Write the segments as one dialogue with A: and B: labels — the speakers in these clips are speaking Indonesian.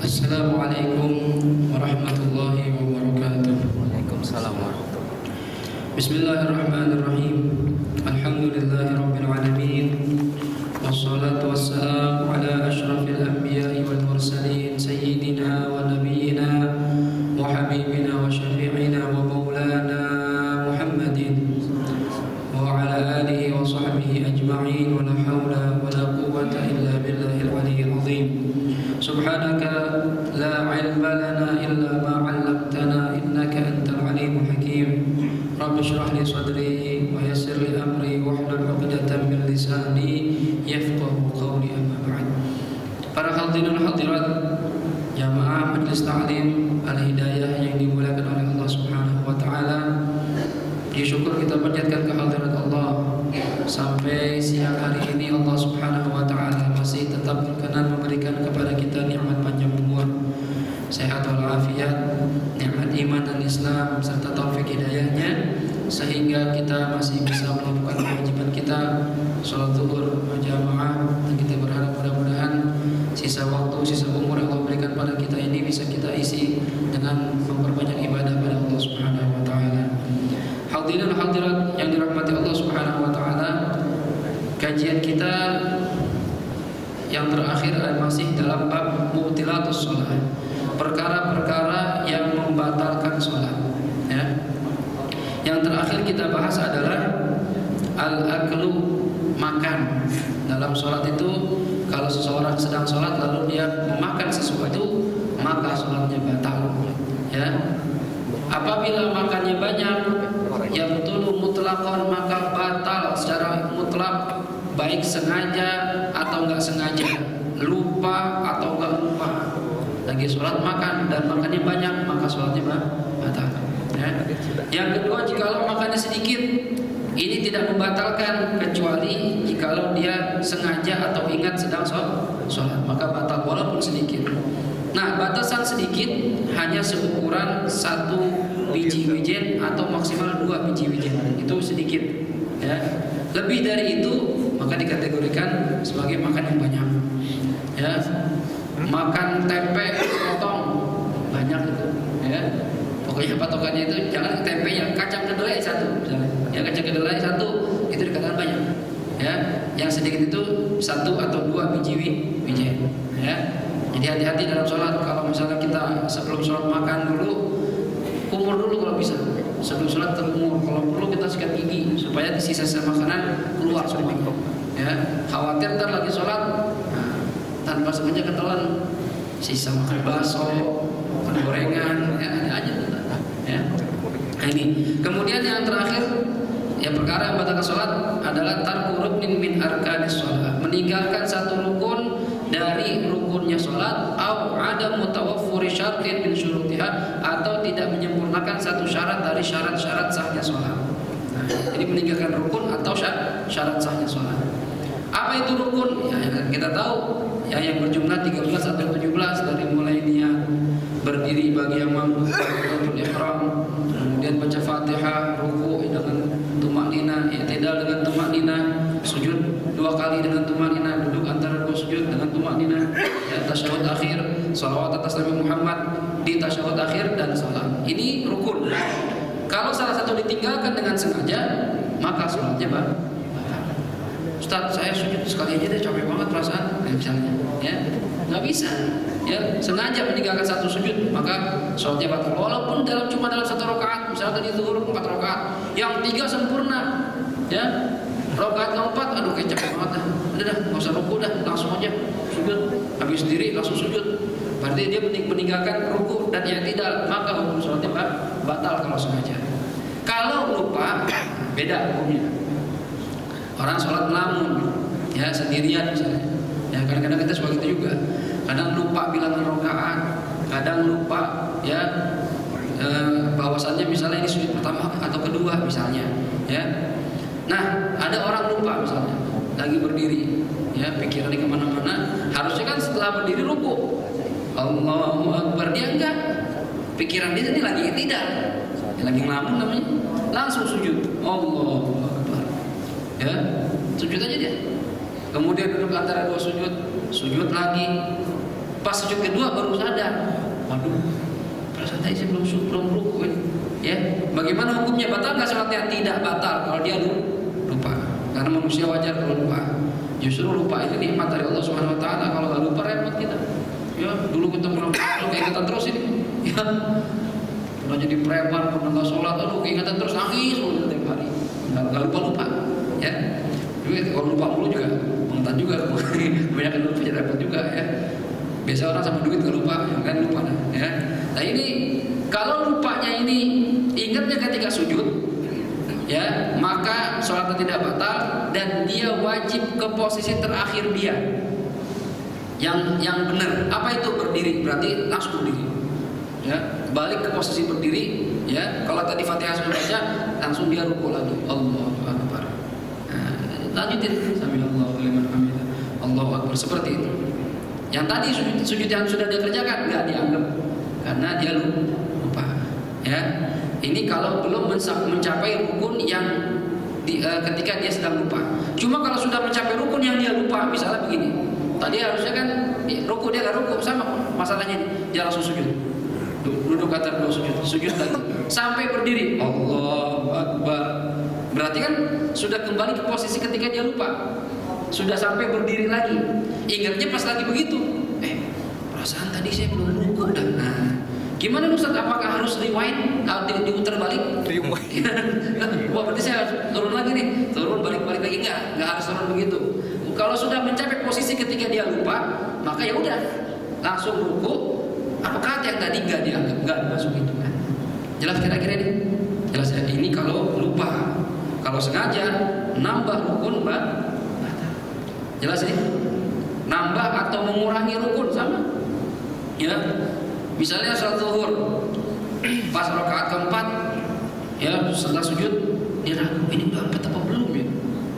A: Assalamualaikum warahmatullahi wabarakatuh.
B: Waalaikumsalam warahmatullahi wabarakatuh.
A: Bismillahirrahmanirrahim. Alhamdulillahirabbil alamin. Wassalatu wassalamu ala asyrafil anbiya'i wal mursalin sayyidina wa nabiyyina wa habibina wa syafi'ina wa maulana Muhammadin wa ala alihi wa sahbihi ajma'in wa la hawla wa la quwwata illa billahil aliyyil azim. Subhanaka la ilma lana illa ma 'allamtana innaka antal alimul hakim. Rabbi shrah li sadri wa yassir li amri wahlul 'uqdatam min lisani yafqahu qawli, amma ba'd. Para hadirin hadirat jamaah Majelis Ta'lim Al-Hidayah yang dimuliakan oleh Allah Subhanahu wa taala. Puji syukur kita panjatkan kehadirat Allah. Sampai siang hari ini Allah Subhanahu wa taala masih tetap berkenan memberikan kepada kita nikmat panjang umur, sehat walafiat, nikmat iman dan Islam serta taufik hidayahnya, sehingga kita masih bisa melakukan kewajiban kita salat zuhur berjamaah. Dan kita berharap mudah-mudahan sisa waktu, sisa umur yang Allah berikan pada kita ini bisa kita isi dengan memperbanyak ibadah pada Allah Subhanahu wa taala. Hadirin hadirat yang dirahmati Allah Subhanahu wa taala, kajian kita yang terakhir masih dalam bab mubtilatus shalah, perkara-perkara yang membatalkan salat, ya. Yang terakhir kita bahas adalah al-aklu, makan. Dalam salat itu kalau seseorang sedang salat lalu dia memakan sesuatu, maka salatnya batal, ya. Apabila makannya banyak, yang betul mutlakon, maka batal secara mutlak, baik sengaja atau enggak sengaja, lupa atau enggak lupa. Lagi sholat makan dan makannya banyak, maka sholatnya batal, ya. Yang kedua, jikalau makannya sedikit, ini tidak membatalkan kecuali jikalau dia sengaja atau ingat sedang sholat, maka batal walaupun sedikit. Nah, batasan sedikit hanya seukuran 1 biji wijen atau maksimal 2 biji wijen. Itu sedikit, ya. Lebih dari itu maka dikategorikan sebagai makan yang banyak, ya. Makan tempe potong banyak itu, ya. Pokoknya patokannya itu jangan tempenya kacang kedelai 1 misalnya. Ya, kacang kedelai 1 itu dikatakan banyak, ya. Yang sedikit itu 1 atau 2 biji wijen, ya. Jadi hati-hati dalam sholat. Kalau misalnya kita sebelum sholat makan dulu, kumur dulu kalau bisa. Sebelum sholat terumur. Kalau perlu kita sikat gigi supaya sisa-sisa makanan keluar semua. Ya, khawatir ntar lagi sholat, tanpa sengaja ketelan sisa makan bakso, makan gorengan, ya ada aja. Ya. Nah, ini. Kemudian yang terakhir, yang perkara yang batalkan sholat adalah tarku ruknin min arkanis sholat, meninggalkan satu rukun dari rukunnya sholat, au ada mutawaffuri syartin min syurutiha, atau tidak menyempurnakan satu syarat dari syarat-syarat sahnya sholat. Nah, jadi meninggalkan rukun atau syarat sahnya sholat. Apa itu rukun? Ya, kita tahu, ya, yang berjumlah 13 atau 17, dari mulai niat berdiri bagi yang mampu, takbiratul ihram, kemudian baca Fatihah, ruku dengan tumakninah, i'tidal dengan tumakninah, sujud 2 kali dengan tumakninah, duduk antara 2 sujud dengan tumakninah, ya, tasyahud akhir, salawat atas Nabi Muhammad di tasyahud akhir, dan salam. Ini rukun. Kalau salah satu ditinggalkan dengan sengaja, maka salatnya batal. Ustaz, saya sujud sekali aja deh, capek banget perasaan, misalnya, ya, nggak bisa, ya, sengaja meninggalkan satu sujud, maka sholatnya batal. Walaupun cuma dalam 1 rakaat, misalnya tadi zuhur 4 rakaat, yang 3 sempurna, ya, rakaat keempat, aduh kayak capek banget dah, udah nggak usah ruku dah, langsung aja sujud, habis diri langsung sujud. Berarti dia meninggalkan ruku dan i'tidal, maka hukum sholatnya batal kalau sengaja. Kalau lupa, beda hukumnya. Orang sholat melamun, ya, sendirian misalnya, ya, kadang-kadang kita suka gitu juga. Kadang lupa bilangan rakaat, kadang lupa, ya, bahwasannya misalnya ini sujud pertama atau kedua misalnya, ya. Nah, ada orang lupa misalnya lagi berdiri, ya, pikirannya kemana-mana. Harusnya kan setelah berdiri ruku, Allahu Akbar, dia enggak. Pikiran dia tadi lagi tidak, lagi ngelamun namanya, langsung sujud, Allahu Akbar. Ya, sujud aja dia. Kemudian duduk antara 2 sujud, sujud lagi, Pas sujud kedua baru sadar, waduh, perasaan tadi saya belum ruku ini. Ya, bagaimana hukumnya? Batal nggak sholatnya? Tidak batal kalau dia lupa. Karena manusia wajar kalau lupa. Justru lupa itu nikmat dari Allah Subhanahu Wa Taala. Kalau nggak lupa repot kita. Ya, dulu kita pernah keingetan terus ini. Ya, pernah jadi preman, pernah nggak sholat, aduh keingetan terus nangis mulu tiap hari. Nggak lupa. Ya, jadi kalau lupa mulu juga mengetan juga. Banyak yang lupa jadi repot juga ya. Biasa orang sama duit nggak lupa, ya kan lupa. Ya, nah ini kalau lupanya ini ingatnya ketika sujud, ya maka sholatnya tidak batal dan dia wajib ke posisi terakhir dia. Yang benar apa itu? Berdiri, berarti langsung berdiri. Ya, balik ke posisi berdiri. Ya, kalau tadi Fatihah sudah baca, langsung dia ruku lagi. Allahu Akbar. Nah, lanjutin sambil Allahu liman hamidah. Allahu Akbar, seperti itu. Yang tadi sujud yang sudah dia kerjakan nggak dianggap karena dia lupa. Ya, ini kalau belum mencapai rukun yang ketika dia sedang lupa. Cuma kalau sudah mencapai rukun yang dia lupa, misalnya begini, tadi harusnya kan ruku dia nggak ruku, sama masalahnya dia langsung sujud, duduk kata dulu sujud lagi sampai berdiri, Allahu Akbar. Berarti kan sudah kembali ke posisi ketika dia lupa, sudah sampai berdiri lagi. Ingatnya pas lagi begitu, perasaan tadi saya belum ruku dah. Nah, gimana Ustaz? Apakah harus rewind atau diputar balik? Rewind. Wah, berarti saya harus turun lagi nih, turun balik lagi. Enggak harus turun begitu. Kalau sudah mencapai posisi ketika dia lupa, maka ya udah langsung ruku. Apakah yang tadi enggak dianggap, enggak masuk itu kan? Jelas kira-kira ini? Jelas ya. Ini kalau lupa. Kalau sengaja nambah rukun batal. Jelas ini? Nambah atau mengurangi rukun sama. Ya. Misalnya sholat zuhur, pas rakaat keempat, ya setelah sujud dia ragu, ini udah 4 apa belum ya?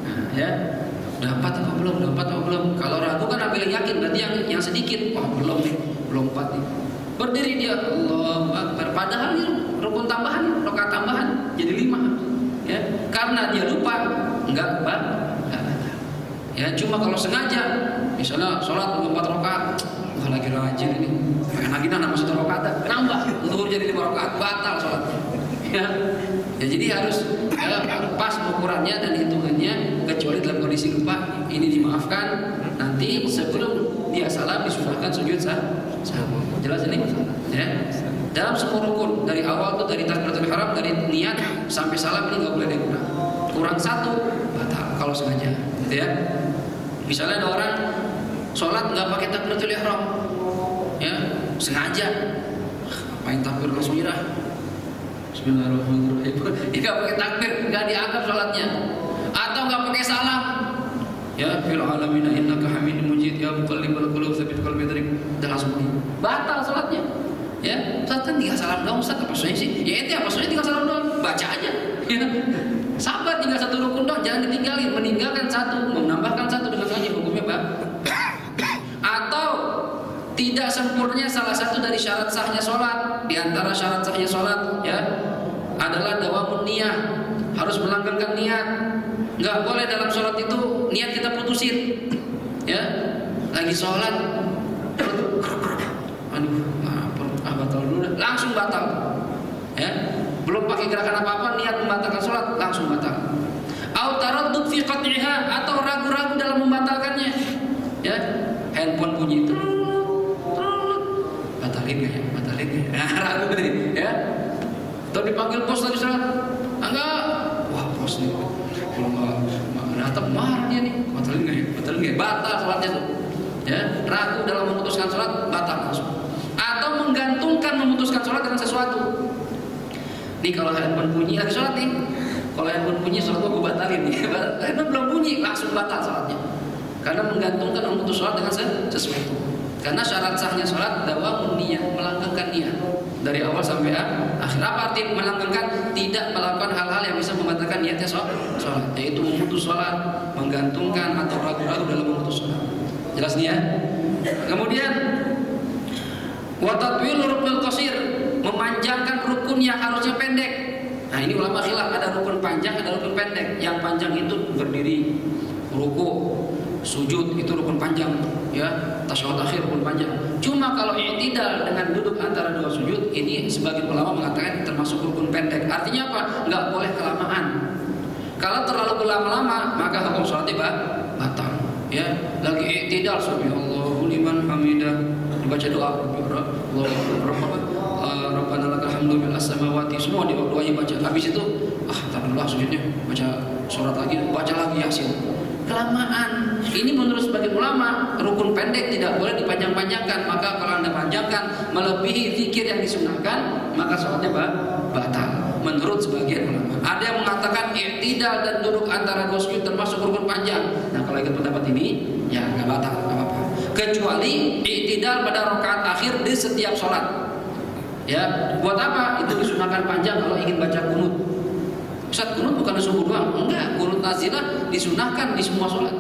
A: Nah, ya, udah 4 apa belum? Kalau ragu kan ambil yang yakin, berarti yang sedikit, wah belum nih, belum 4 nih. Berdiri dia, Allahu Akbar. Padahal ini rukun tambahan, rakaat tambahan jadi 5. Ya, karena dia lupa, enggak batal. Ya, cuma kalau sengaja, misalnya sholat 4 rakaat. Wah lagi rajin ini, lagi nambah 1 rakaat, nambah zuhur jadi 5 rakaat, batal sholatnya. Ya, jadi harus pas ukurannya dan hitungannya, kecuali dalam kondisi lupa, ini dimaafkan. Nanti sebelum dia salam disunahkan sujud sahwi. Jelas ini? Ya. Dalam semua rukun dari awal tuh dari takbiratul ihram, dari niat sampai salam ini nggak boleh ada kurang. Kurang 1 batal kalau sengaja, gitu ya. Misalnya ada orang sholat nggak pakai takbiratul ihram, ya sengaja, main takbir langsung nyerah, Bismillahirrahmanirrahim, nggak pakai takbir, nggak dianggap sholatnya, atau nggak pakai salam, ya fil alamin innaka hamidum majid ya muqallibal qulub tsabbit qalbi dan langsung batal sholatnya. Ya, Ustaz kan tinggal salam doang, Ustaz apa soalnya sih? Ya itu apa soalnya tinggal salam doang, baca aja. Ya. Sahabat tinggal 1 rukun doang, jangan ditinggalin, meninggalkan 1, menambahkan 1 dengan saja hukumnya atau tidak sempurnanya salah satu dari syarat sahnya sholat. Di antara syarat sahnya sholat ya adalah dawamun niyah, harus melanggengkan niat. Nggak boleh dalam sholat itu niat kita putusin. Ya, lagi sholat, aduh, batal dulu, langsung batal. Ya, belum pakai gerakan apa-apa, niat membatalkan sholat langsung batal. Au taraddud fi qat'iha, atau ragu-ragu dalam membatalkannya. Ya, handphone bunyi, batalin gak ya? Nah, ragu bener ya. Atau dipanggil pos tadi sholat, enggak, wah pos nih, kalau nggak datang marah dia nih, batalin gak ya? Batal sholatnya tuh. Ya, ragu dalam memutuskan sholat batal langsung. Atau menggantungkan memutuskan sholat dengan sesuatu. Nih kalau handphone bunyi lagi sholat nih, kalau handphone bunyi sholat gue batalin nih. Handphone belum bunyi langsung batal sholatnya. Karena menggantungkan memutus sholat dengan sesuatu. Karena syarat sahnya sholat dawamun niyah, melanggengkan niat dari awal sampai akhir. Apa arti melanggengkan? Tidak melakukan hal-hal yang bisa membatalkan niatnya sholat, yaitu memutus sholat, menggantungkan atau ragu-ragu dalam memutus sholat. Jelas nih ya. Kemudian wa tatwil ruknul qasir, memanjangkan rukun yang harusnya pendek. Nah ini ulama khilaf, ada rukun panjang, ada rukun pendek. Yang panjang itu berdiri, ruku, sujud itu rukun panjang, ya, tasyahud akhir rukun panjang. Cuma kalau i'tidal dengan duduk antara dua sujud, ini sebagian ulama mengatakan termasuk rukun pendek. Artinya apa? Nggak boleh kelamaan. Kalau terlalu lama-lama maka hukum sholatnya batal. Ya, lagi i'tidal subhanallahu liman hamidah, dibaca doa Rabbana lakal hamdu bil as-samawati, semua doanya baca. Habis itu tak dulu sujudnya, baca surat lagi, baca lagi Yasin. Kelamaan. Ini menurut sebagian ulama rukun pendek tidak boleh dipanjang-panjangkan. Maka kalau Anda panjangkan melebihi zikir yang disunahkan, maka sholatnya batal. Menurut sebagian ulama. Ada yang mengatakan i'tidal dan duduk antara dua sujud termasuk rukun panjang. Nah, kalau ikut pendapat ini ya nggak batal, nggak apa-apa. Kecuali i'tidal pada rakaat akhir di setiap sholat. Ya, buat apa? Itu disunahkan panjang kalau ingin baca kunut. Ustaz, kunut bukan subuh doang. Enggak, kunut nazilah disunahkan di semua sholat.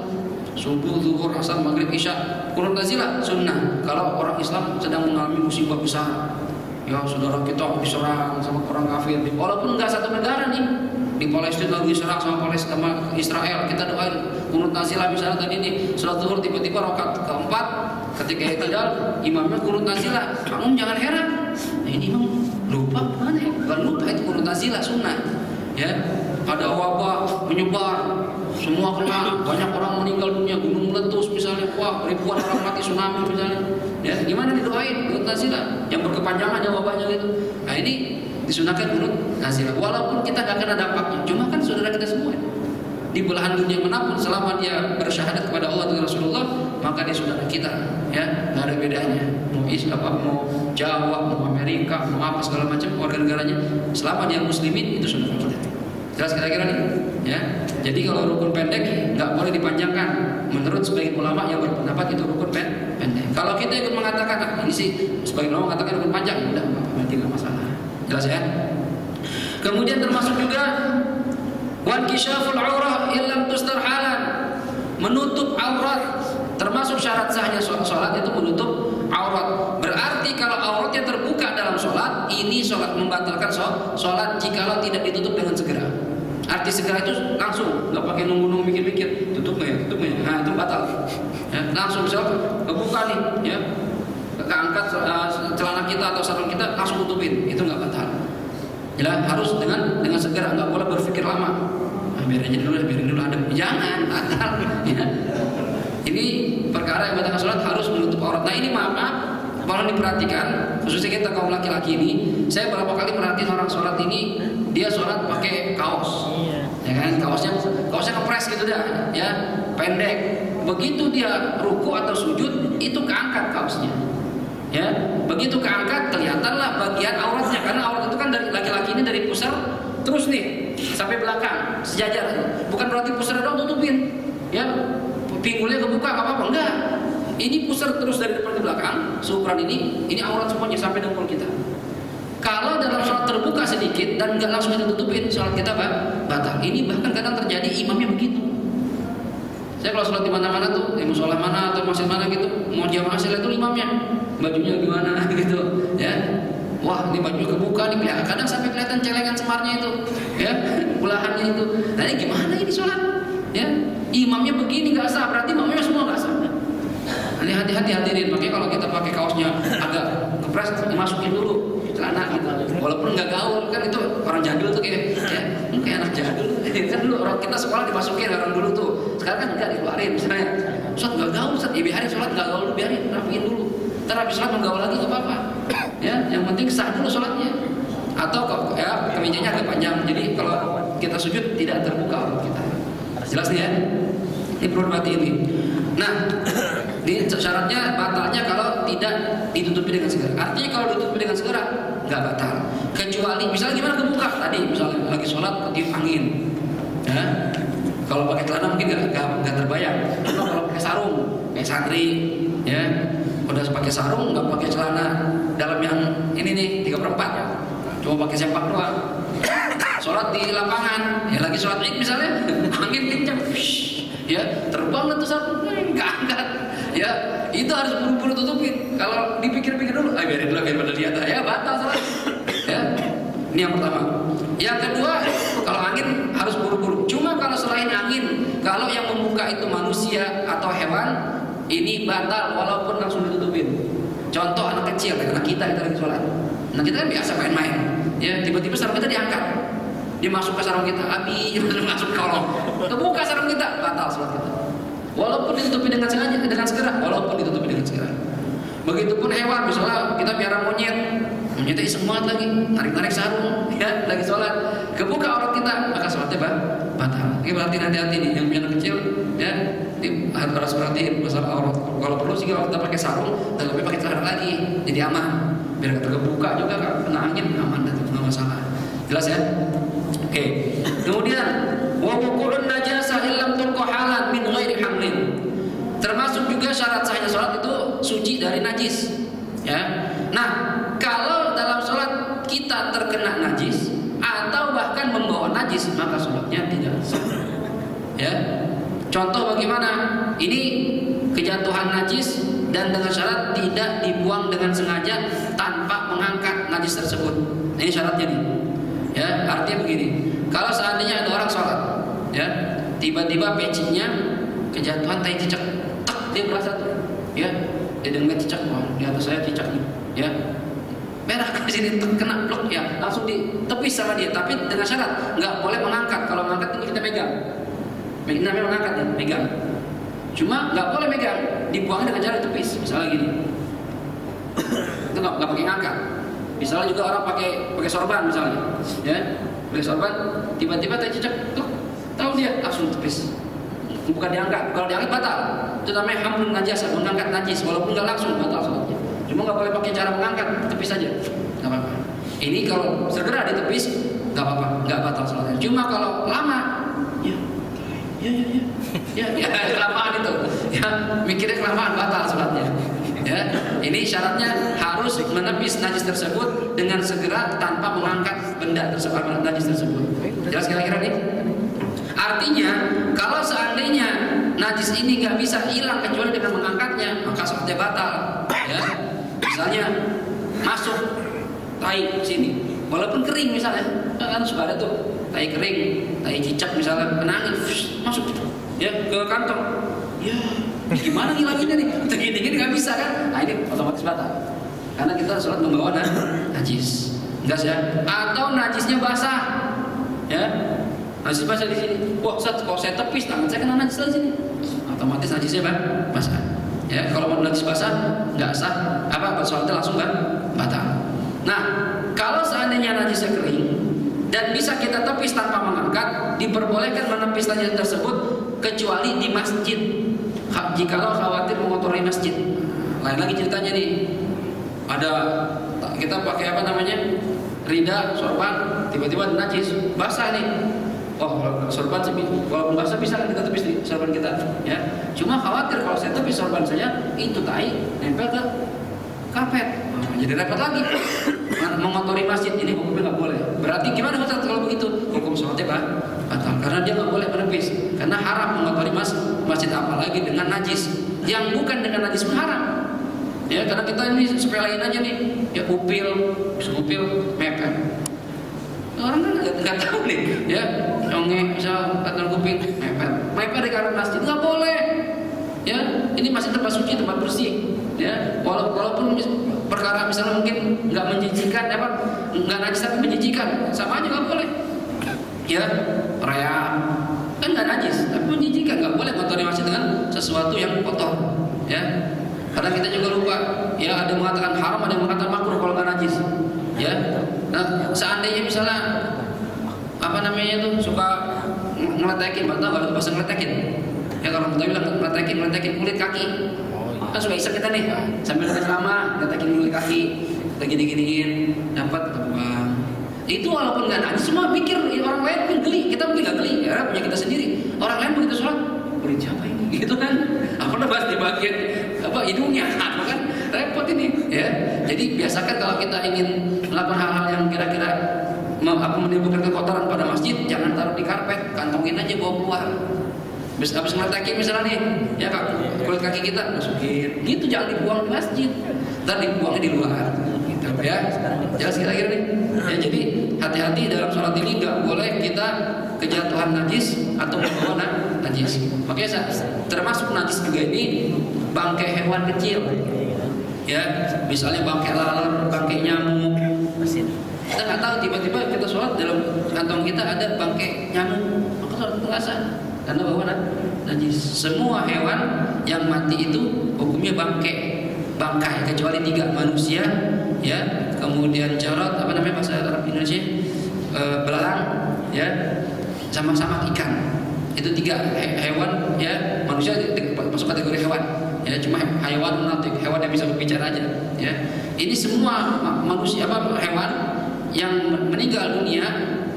A: Subuh, zuhur, asar, maghrib, isya. Kunut nazilah sunnah. Kalau orang Islam sedang mengalami musibah besar, ya saudara kita diserang sama orang kafir, walaupun enggak satu negara nih, di Palestina lagi diserang sama Israel, kita doain kunut nazilah. Misalnya tadi nih sholat zuhur tiba-tiba rakaat keempat ketika i'tidal imamnya kunut nazilah, kamu jangan heran, nah ini imam lupa mana ya? Bukan lupa, itu kunut nazilah sunnah. Ya, ada wabah menyebar, semua kena, banyak orang meninggal dunia, gunung meletus misalnya, wah ribuan orang mati tsunami misalnya. Ya, gimana didoain kunut nazilah yang berkepanjangan ya wabahnya gitu. Nah ini disunahkan kunut nazilah, walaupun kita nggak kena dampaknya. Cuma kan saudara kita semua di belahan dunia manapun, selama dia bersyahadat kepada Allah dan Rasulullah, maka dia saudara kita, ya, nggak ada bedanya. Mau Jawa, mau Amerika, mau apa segala macam warga negaranya, selama dia muslimin itu saudara kita. Jelas kira-kira nih, ya. Jadi kalau rukun pendek nggak boleh dipanjangkan. Menurut sebagian ulama yang berpendapat itu rukun pendek. Kalau kita ikut mengatakan, ini sih sebagian ulama mengatakan rukun panjang, udah berarti nggak masalah. Jelas ya. Kemudian termasuk juga wankishaful aurah illam tustar halan, menutup aurat. Termasuk syarat sahnya sholat itu menutup aurat. Berarti kalau auratnya terbuka dalam sholat, ini sholat membatalkan sholat jikalau tidak ditutup dengan segera. Arti segera itu langsung, nggak pakai nunggu-nunggu mikir-mikir, tutup nggak ya, nah itu batal. Ya, langsung misalnya kebuka nih, ya, keangkat celana kita atau sarung kita langsung tutupin, itu nggak batal. Ya, harus dengan segera, nggak boleh berpikir lama. Biar aja dulu, biarin dulu adem. Jangan batal. Ya. Ini perkara yang batalkan sholat harus menutup aurat. Nah ini maaf, kalau diperhatikan, khususnya kita kaum laki-laki ini, saya berapa kali perhatiin orang sholat ini, dia sholat pakai kaos, ya kan, kaosnya kepres gitu dah, ya, pendek. Begitu dia ruku atau sujud, itu keangkat kaosnya, ya. Begitu keangkat, kelihatanlah bagian auratnya, karena aurat itu kan dari laki-laki ini dari pusar terus nih sampai belakang sejajar. Bukan berarti pusar doang tutupin, ya. Pinggulnya kebuka apa-apa, enggak. Ini pusar terus dari depan ke belakang, seukuran ini aurat semuanya sampai dengkul kita. Kalau dalam sholat terbuka sedikit dan enggak langsung ditutupin, sholat kita batal. Ini bahkan kadang terjadi imamnya begitu. Saya kalau sholat di mana-mana tuh, di musola mana atau masjid mana gitu, mau jamaah asal itu imamnya, bajunya gimana gitu, ya. Wah, ini baju kebuka nih, kadang sampai kelihatan celengan semarnya itu, ya, belahannya itu. Nah, ini gimana ini sholat? Ya, imamnya begini nggak sah, berarti imamnya semua nggak sah. Ini hati-hati hadirin, makanya kalau kita pakai kaosnya agak kepres, dimasukin dulu celana gitu. Walaupun nggak gaul, kan itu orang jadul tuh kayak anak jadul. Kan dulu orang kita sekolah dimasukin orang dulu tuh. Sekarang kan enggak dikeluarin misalnya. Ustaz nggak gaul, Ustaz, ya biarin sholat nggak gaul, biarin rapiin dulu. Ntar habis sholat nggak gaul lagi nggak apa-apa. Ya, yang penting sah dulu sholatnya. Atau ya kemejanya agak panjang, jadi kalau kita sujud tidak terbuka aurat kita. Jelas nih ya? Ini perlu hati ini. Nah, ini syaratnya batalnya kalau tidak ditutupi dengan segera. Artinya kalau ditutupi dengan segera nggak batal. Kecuali misalnya gimana kebuka tadi, misalnya lagi sholat ketiup angin, ya. Kalau pakai celana mungkin nggak terbayang. Cuma kalau pakai sarung, kayak santri, ya, udah pakai sarung nggak pakai celana dalam yang ini nih 3/4 ya. Cuma pakai sempak doang. Sholat di lapangan, ya lagi sholat Id misalnya, angin kencang, ya terbang tuh sarung, nggak angkat, ya itu harus buru-buru tutupin. Kalau dipikir-pikir dulu, biarin dulu biar pada lihat, ya batal sholat. Ya, ini yang pertama. Yang kedua, kalau angin harus buru-buru. Cuma kalau selain angin, kalau yang membuka itu manusia atau anak kita lagi sholat. Nah kita kan biasa main-main, ya tiba-tiba sarung kita diangkat, dia masuk ke sarung kita, masuk ke kolong, kebuka sarung kita, batal sholat kita. Walaupun ditutupi dengan sengaja, dengan segera, walaupun ditutupi dengan segera. Begitupun hewan, misalnya kita piara monyetnya iseng banget lagi, narik-narik sarung, ya lagi sholat, kebuka aurat kita, maka sholatnya batal. Ini berarti hati-hati nih yang punya anak kecil, ya harus perhatiin masalah aurat. Kalau perlu sih kalau kita pakai sarung, dan lebih pakai celana lagi, jadi aman. Biar kita kebuka juga kan, kena angin aman, dan nggak masalah. Jelas ya? Oke. Kemudian, wa wuqu'un najasah illam tunqa halan min ghairi hamlin. Termasuk juga syarat sahnya sholat itu suci dari najis. Ya. Nah, kalau dalam sholat kita terkena najis atau bahkan membawa najis, maka sholatnya tidak sah. Ya. Contoh bagaimana? Ini kejatuhan najis dan dengan syarat tidak dibuang dengan sengaja tanpa mengangkat najis tersebut. Ini syaratnya nih. Ya, artinya begini. Kalau seandainya ada orang sholat, ya, tiba-tiba pecinya kejatuhan tai cicak, tak dia merasa tuh, ya, dia dengar cicak, wah, di atas saya cicak nih, ya, merah ke sini kena blok, ya, langsung ditepis sama dia. Tapi dengan syarat nggak boleh mengangkat. Kalau mengangkat ini kita pegang. Namanya mengangkat dan pegang. Cuma nggak boleh megang, dibuangnya dengan cara tepis. Misalnya gini, itu nggak pakai ngangkat. Misalnya juga orang pakai sorban misalnya, ya, pakai sorban, tiba-tiba cicak, tuh, tahu dia langsung tepis. Bukan diangkat. Kalau diangkat batal. Itu namanya hamlun najasa, mengangkat najis, walaupun nggak langsung batal sholatnya. Cuma nggak boleh pakai cara mengangkat, tepis saja, nggak apa-apa. Ini kalau segera ditepis, nggak apa-apa, nggak batal sholatnya. Cuma kalau lama, ya, kelamaan itu, ya, mikirnya kelamaan batal sholatnya. Ya, ini syaratnya harus menepis najis tersebut dengan segera tanpa mengangkat benda tersebut, najis tersebut. Jelas kira-kira nih? Artinya, kalau seandainya najis ini nggak bisa hilang kecuali dengan mengangkatnya, maka sholatnya batal. Ya, misalnya masuk tai sini, walaupun kering misalnya, kan suka ada tuh tai kering, tai cicak misalnya, kena angin, masuk, ya ke kantong, ya. Gimana ngilanginnya nih? Dingin-dingin nggak bisa kan? Nah ini otomatis batal. Karena kita sholat membawa najis. Enggak ya? Atau najisnya basah. Ya. Najis basah di sini. Wah, kalau saya tepis tangan saya kena najis di sini. Otomatis najisnya basah. Ya, kalau mau najis basah nggak sah. Sholatnya langsung batal. Nah, kalau seandainya najisnya kering dan bisa kita tepis tanpa mengangkat, diperbolehkan menepis najis tersebut kecuali di masjid. Jikalau khawatir mengotori masjid. Lain lagi ceritanya nih. Ada kita pakai apa namanya? Rida, sorban, tiba-tiba najis, basah nih. Oh, sorban walaupun basah bisa kan kita tepis di sorban kita, ya. Cuma khawatir kalau saya tepis sorban saya itu tai nempel ke karpet. Jadi repot lagi. Mengotori masjid ini hukumnya nggak boleh. Berarti gimana Ustaz kalau begitu? Hukum sholatnya batal karena dia nggak boleh menepis. Karena haram mengotori masjid, apalagi dengan najis. Yang bukan dengan najis pun haram. Ya, karena kita ini sepelein aja nih. Ya upil mepet. Orang kan nggak tahu nih. Ya, nyonge misal kata kuping mepet di karpet masjid nggak boleh. Ya, ini masih tempat suci, tempat bersih. Ya, walaupun perkara misalnya mungkin nggak menjijikan, nggak najis tapi menjijikan, sama aja nggak boleh. Ya, reak kan nggak najis tapi menjijikan, nggak boleh kotori masjid dengan sesuatu yang kotor. Ya, karena kita juga lupa. Ya, ada yang mengatakan haram, ada yang mengatakan makruh kalau nggak najis. Ya, nah seandainya misalnya apa namanya itu suka ngeletekin, tahu nggak bahasa ngeletekin? Ya kalau kita bilang ngeletekin kulit kaki. Kan suka iseng kita nih, sambil kita lama, ngeletekin kulit kaki, kita gini-giniin, dapat terbang. Itu walaupun nggak najis, semua pikir orang lain pun geli, kita mungkin nggak geli, ya punya kita sendiri. Orang lain begitu sholat, kulit siapa ini? Gitu kan? Apa bahas di bagian hidungnya, kan repot ini, ya. Jadi biasakan kalau kita ingin melakukan hal-hal yang kira-kira menimbulkan kekotoran pada masjid, jangan taruh di karpet, kantongin aja bawa keluar. Habis ngeletekin misalnya nih, ya kulit kaki kita masukin, gitu jangan dibuang di masjid, ntar dibuangnya di luar, gitu ya. Jelas kira-kira nih. Ya, jadi hati-hati dalam sholat ini nggak boleh kita kejatuhan najis atau membawa najis. Makanya termasuk najis juga ini bangkai hewan kecil. Ya, misalnya bangkai laler, bangkai nyamuk. Kita nggak tahu, tiba-tiba kita sholat dalam kantong kita ada bangkai nyamuk, maka sholat itu nggak sah karena bawa najis. Semua hewan yang mati itu hukumnya bangkai kecuali 3, manusia, ya, kemudian jarod, apa namanya bahasa Arab Indonesia, belalang, ya, sama-sama ikan. Itu 3 hewan, ya, manusia masuk kategori hewan, ya, cuma hewan natik, hewan yang bisa berbicara aja, ya. Ini semua manusia hewan yang meninggal dunia,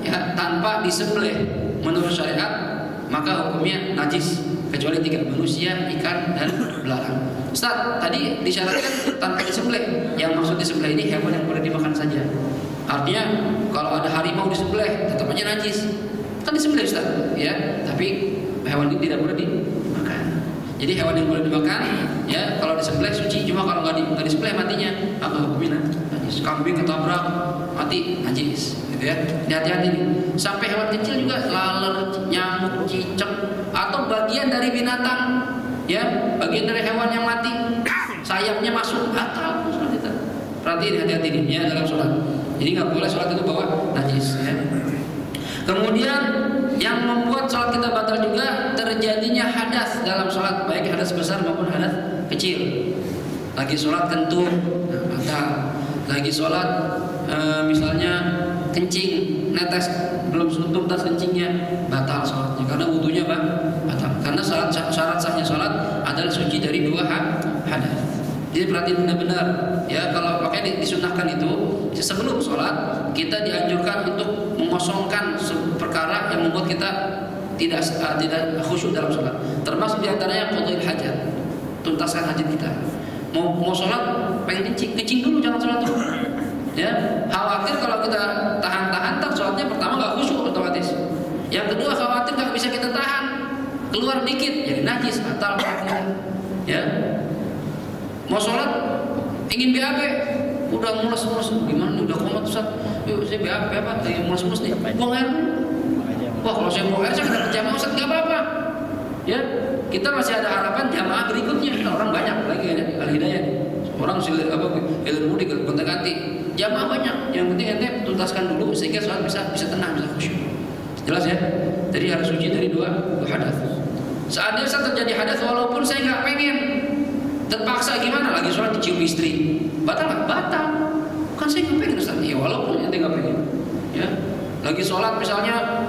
A: ya, tanpa disembelih menurut syariat, maka hukumnya najis kecuali 3, manusia, ikan, dan belalang. Ustaz, tadi disyaratkan tanpa disembelih. Yang maksud disembelih ini hewan yang boleh dimakan saja. Artinya kalau ada harimau disembelih tetap aja najis. Kan disembelih Ustaz, ya, tapi hewan itu tidak boleh dimakan. Jadi hewan yang boleh dimakan, ya, kalau disembelih suci, cuma kalau nggak disembelih matinya, maka hukumnya najis. Kambing ketabrak mati najis, gitu ya. Hati-hati nih. Sampai hewan kecil juga, laler, nyamuk, cicak, atau bagian dari binatang, ya, bagian dari hewan yang mati, sayapnya masuk, batal sholat kita. Perhatiin, hati-hati nih, ya, dalam sholat. Jadi nggak boleh sholat itu bawa najis, ya. Kemudian yang membuat sholat kita batal juga terjadinya hadas dalam sholat, baik hadas besar maupun hadas kecil. Lagi sholat kentut, batal. Lagi sholat misalnya kencing, netes belum tuntas kencingnya, batal sholatnya karena wudunya batal. Karena syarat sahnya sholat adalah suci dari 2 hadas. Jadi perhatiin benar-benar, ya, kalau pakai disunahkan itu sebelum sholat kita dianjurkan untuk mengosongkan perkara yang membuat kita tidak khusyuk dalam sholat. Termasuk diantaranya qadha'il hajat, tuntaskan hajat kita. Mau sholat pengen kencing dulu, jangan sholat dulu. Ya, khawatir kalau kita tahan-tahan, tak sholatnya pertama nggak khusyuk otomatis. Yang kedua khawatir nggak bisa kita tahan, keluar dikit jadi najis, batal sholatnya. Ya. Mau sholat ingin BAB, udah mulus-mulus, gimana nih, udah komat Ustaz, yuk saya BAB apa, mulus-mulus nih, buang air dulu. Wah, kalau saya buang air saya nggak berjamaah Ustaz, nggak apa-apa. Ya, kita masih ada harapan jamaah berikutnya. Orang banyak lagi ya, Al-Hidayah nih. Orang ilmu di gonta-ganti, jamaah banyak. Yang penting ente tuntaskan dulu sehingga sholat bisa tenang, bisa khusyuk. Jelas ya? Jadi harus suci dari 2 hadas. Seandainya terjadi hadas walaupun saya nggak pengen, terpaksa gimana? Lagi sholat dicium istri, batal nggak? Batal. Kan saya nggak pengen Ustaz. Ya walaupun ente nggak pengen. Ya. Lagi sholat misalnya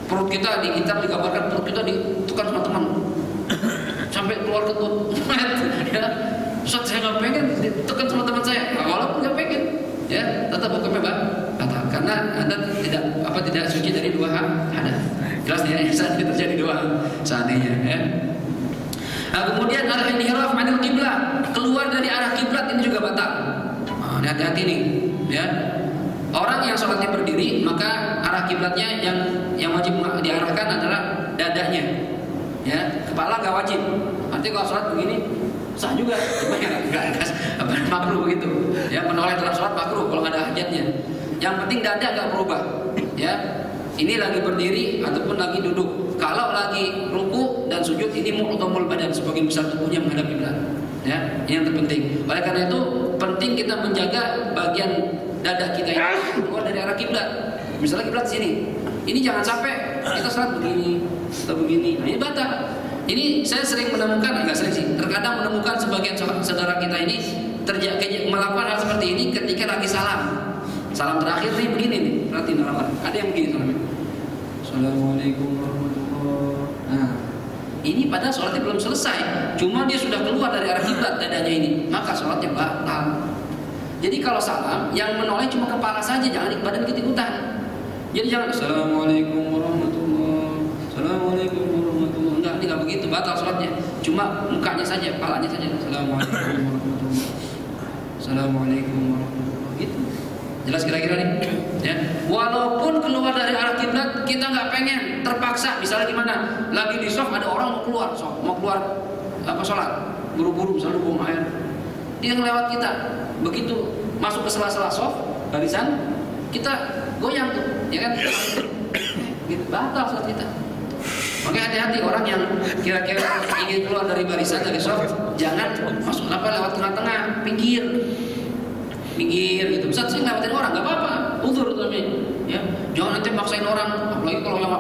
A: perut kita digambarkan perut kita ditekan sama teman sampai keluar kentut. Ya. Ustaz saya nggak pengen ditekan sama teman saya. Nah, walaupun nggak pengen, ya tetap hukumnya batal karena Anda tidak suci dari 2 hadas. Jelas ya, saat itu terjadi 2 seandainya, ya. Nah, kemudian al-inhiraf 'anil qiblah, keluar dari arah kiblat ini juga batal. Nah, hati-hati nih, ya. Orang yang sholatnya berdiri, maka arah kiblatnya yang wajib diarahkan adalah dadanya, ya. Kepala nggak wajib. Nanti kalau sholat begini sah juga, cuma nggak makruh begitu. Ya, menoleh dalam sholat makruh kalau nggak ada hajatnya. Yang penting dada nggak berubah, ya. Ini lagi berdiri ataupun lagi duduk. Kalau lagi ruku dan sujud, ini mu'dhamul badan, sebagian besar tubuhnya menghadap kiblat. Ya, ini yang terpenting. Oleh karena itu penting kita menjaga bagian dada kita ini keluar dari arah kiblat. Misalnya kiblat sini, ini jangan sampai kita salat begini atau begini. Nah, ini batal. Ini saya sering menemukan, enggak sering sih, terkadang menemukan sebagian saudara kita ini melakukan hal seperti ini ketika lagi salam. Salam terakhir nih begini nih, perhatiin orang. Ada yang begini salamnya. Assalamualaikum warahmatullahi. Nah, ini padahal sholatnya belum selesai, cuma dia sudah keluar dari arah kiblat dadanya ini, maka sholatnya batal. Jadi kalau salam yang menoleh cuma kepala saja, jangan badan ikut-ikutan. Jadi jangan Assalamualaikum warahmatullahi, Assalamualaikum warahmatullahi. Enggak, ini nggak begitu, batal sholatnya. Cuma mukanya saja, kepalanya saja. Assalamualaikum warahmatullahi, Assalamualaikum warahmatullahi. Gitu. Jelas kira-kira nih, ya. Walaupun keluar dari arah kiblat kita nggak pengen, terpaksa. Misalnya gimana? Lagi di soft ada orang mau keluar sholat, buru-buru misalnya buang air. Dia ngelewat kita, begitu masuk ke sela-sela soft barisan, kita goyang tuh, ya kan? Gitu, batal sholat kita. Makanya hati-hati orang yang kira-kira ingin keluar dari barisan dari soft, jangan masuk lewat tengah-tengah, pinggir gitu. Ustaz, saya lewatin orang, nggak apa-apa, uzur namanya. Ya, jangan nanti maksain orang, apalagi kalau yang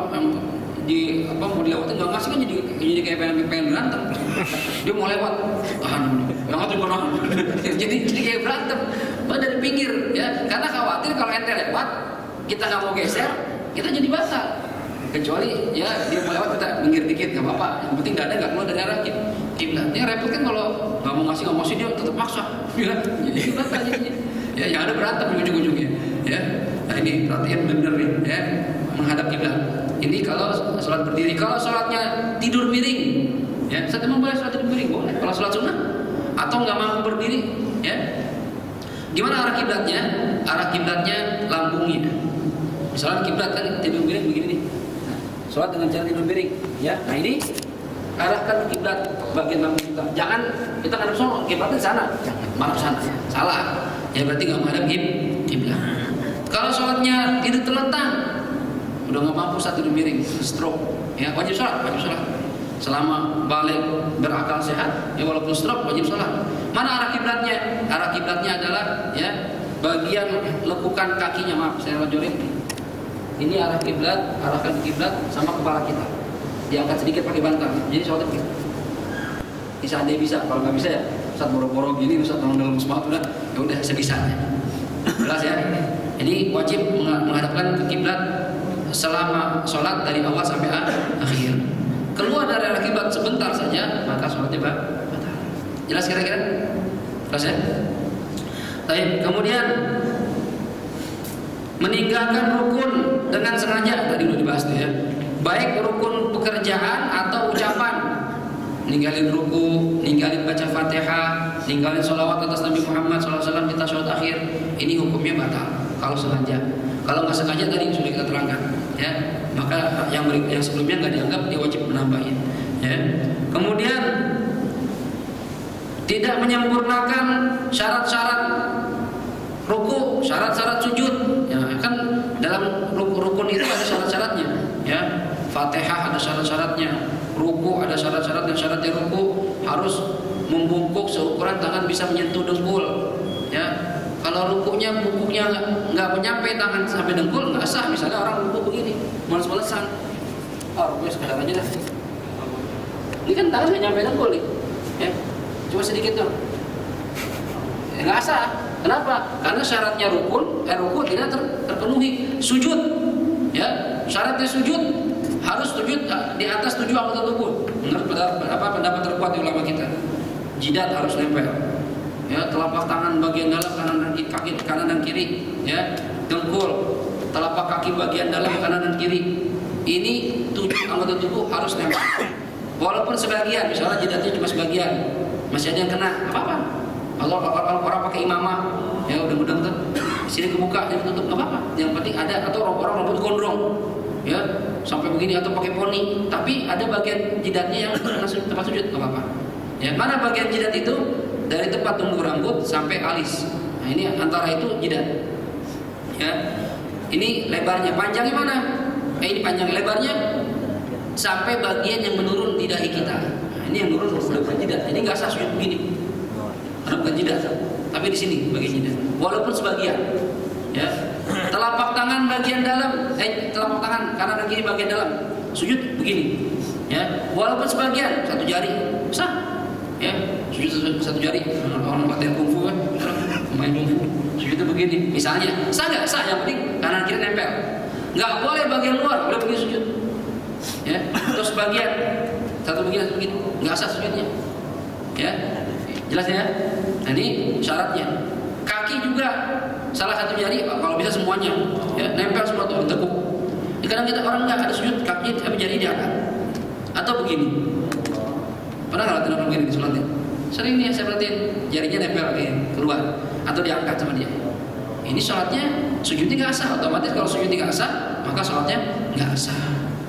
A: mau dilewatin nggak ngasih kan jadi kayak pengen berantem. Dia mau lewat, yang ngatur kono. jadi kayak berantem. Dari pinggir, ya, karena khawatir kalau ente lewat, kita nggak mau geser, kita jadi batal. Kecuali ya dia mau lewat kita minggir dikit, nggak apa-apa. Yang penting nggak keluar dari arah kiblat. Ini repot kan kalau nggak mau ngasih dia tetap maksa. Ya, jadi batal jadinya. Ya, yang ada berantem ujung-ujungnya. Ya, nah ini perhatian bener nih, ya, menghadap kiblat. Ini kalau sholat berdiri. Kalau sholatnya tidur miring, ya, Ustaz emang boleh sholat tidur miring? Boleh. Kalau sholat sunnah atau nggak mampu berdiri, ya. Gimana arah kiblatnya? Arah kiblatnya lambungnya. Misalnya kiblat kan tidur miring begini nih. Nah, sholat dengan cara tidur miring, ya. Nah ini arahkan kiblat bagian lambung kita. Jangan kita ngadep sono, kiblatnya sana. Menghadap sana. Salah. Ya berarti nggak menghadap kiblat. Kalau sholatnya tidur terlentang, udah nggak mampu saat tidur miring, stroke, ya wajib sholat. Selama balik berakal sehat, ya walaupun stroke wajib sholat. Mana arah kiblatnya? Arah kiblatnya adalah ya bagian lekukan kakinya. Maaf, saya lojorin. Ini arah kiblat, arahkan kiblat sama kepala kita. Diangkat sedikit pakai bantal. Jadi sholat begini. Bisa dia bisa, kalau nggak bisa ya saat boro-boro gini, saat dalam sepatu ya udah sebisanya. Jelas ya? Ini wajib menghadapkan ke kiblat selama sholat dari awal sampai akhir. Keluar dari arah kiblat sebentar saja, maka sholatnya batal. Jelas kira-kira? Jelas ya? Baik, kemudian meninggalkan rukun dengan sengaja, tadi udah dibahas tuh ya. Baik rukun pekerjaan atau ucapan. Ninggalin ruku, ninggalin baca Fatihah, ninggalin sholawat atas Nabi Muhammad SAW di tasyahud akhir, ini hukumnya batal kalau sengaja. Kalau nggak sengaja tadi sudah kita terangkan, ya, maka yang sebelumnya nggak dianggap, dia wajib menambahnya. Ya. Kemudian tidak menyempurnakan syarat-syarat ruku, syarat-syarat sujud. Ya, kan dalam rukun itu ada syarat-syaratnya. Ya, Fatihah ada syarat-syaratnya, ruku ada syarat-syaratnya. Syaratnya ruku harus membungkuk seukuran tangan bisa menyentuh dengkul. Ya, kalau rukunya bungkuknya nggak menyampe tangan sampai dengkul, nggak sah. Misalnya orang ruku begini, males-malesan, rukunya sekedar aja dah. Ini kan tangan nggak nyampe dengkul nih, ya, cuma sedikit dong. Nggak sah. Kenapa? Karena syaratnya ruku tidak terpenuhi. Sujud, ya, syaratnya sujud harus sujud di atas 7 anggota tubuh. Menurut pendapat terkuat di ulama kita. Jidat harus nempel. Ya, telapak tangan bagian dalam kaki kanan dan kiri, ya, dengkul, telapak kaki bagian dalam kanan dan kiri. Ini 7 anggota tubuh harus nempel. Walaupun sebagian, misalnya jidatnya cuma sebagian, masih ada yang kena, apa-apa. Kalau orang pakai imamah, ya udah tuh, sini kebuka, jadi tutup, nggak apa-apa. Yang penting ada, atau orang rambut gondrong, ya, sampai begini atau pakai poni, tapi ada bagian jidatnya yang kena tempat sujud, nggak apa-apa. Ya, mana bagian jidat itu? Dari tempat tumbuh rambut sampai alis. Nah, ini antara itu jidat. Ya, ini lebarnya, panjangnya mana? Ini panjang lebarnya sampai bagian yang menurun di dahi kita. Nah, ini yang menurun bukan jidat. Ini nggak sah sujud begini. Karena bukan jidat, tapi di sini bagian jidat. Walaupun sebagian, ya. Telapak tangan bagian dalam, telapak tangan kanan dan kiri bagian dalam, sujud begini, ya. Walaupun sebagian, satu jari, sah. Ya, sujud satu jari. Orang latihan kungfu kan, main kungfu, sujudnya begini. Misalnya, sah nggak? Sah. Yang penting kanan kiri nempel. Nggak boleh bagian luar, boleh begini sujud. Ya, terus bagian satu begini, nggak sah sujudnya. Ya, jelas ya. Nah, ini syaratnya. Kaki juga salah satu jari, kalau bisa semuanya, ya, nempel semua tuh, ditekuk. Kadang kita orang nggak ada sujud kaki tapi jari diangkat. Atau begini. Pernah nggak latihan orang begini di sholatnya? Sering nih saya perhatiin, jarinya nempel keluar atau diangkat sama dia. Ini sholatnya sujudnya nggak sah. Otomatis kalau sujudnya nggak sah, maka sholatnya nggak sah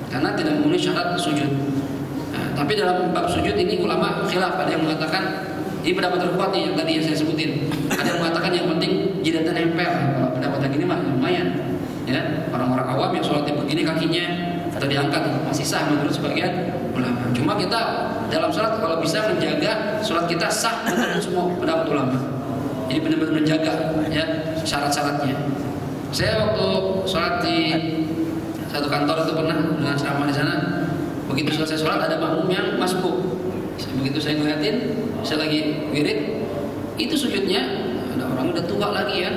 A: karena tidak memenuhi syarat sujud. Nah, tapi dalam bab sujud ini ulama khilaf. Ada yang mengatakan, ini pendapat terkuat nih yang tadi yang saya sebutin. Ada yang mengatakan yang penting jidatnya nempel. Kalau pendapat yang ini mah lumayan. Ya, orang-orang awam yang sholatnya begini kakinya atau diangkat, masih sah menurut sebagian ulama. Cuma kita dalam sholat kalau bisa menjaga sholat kita sah menurut semua pendapat ulama. Jadi benar-benar menjaga ya syarat-syaratnya. Saya waktu sholat di satu kantor itu pernah dengan ceramah di sana. Begitu selesai sholat ada makmum yang masbuk. Begitu saya ngeliatin, saya lagi wirid, itu sujudnya ada orang udah tua lagi ya.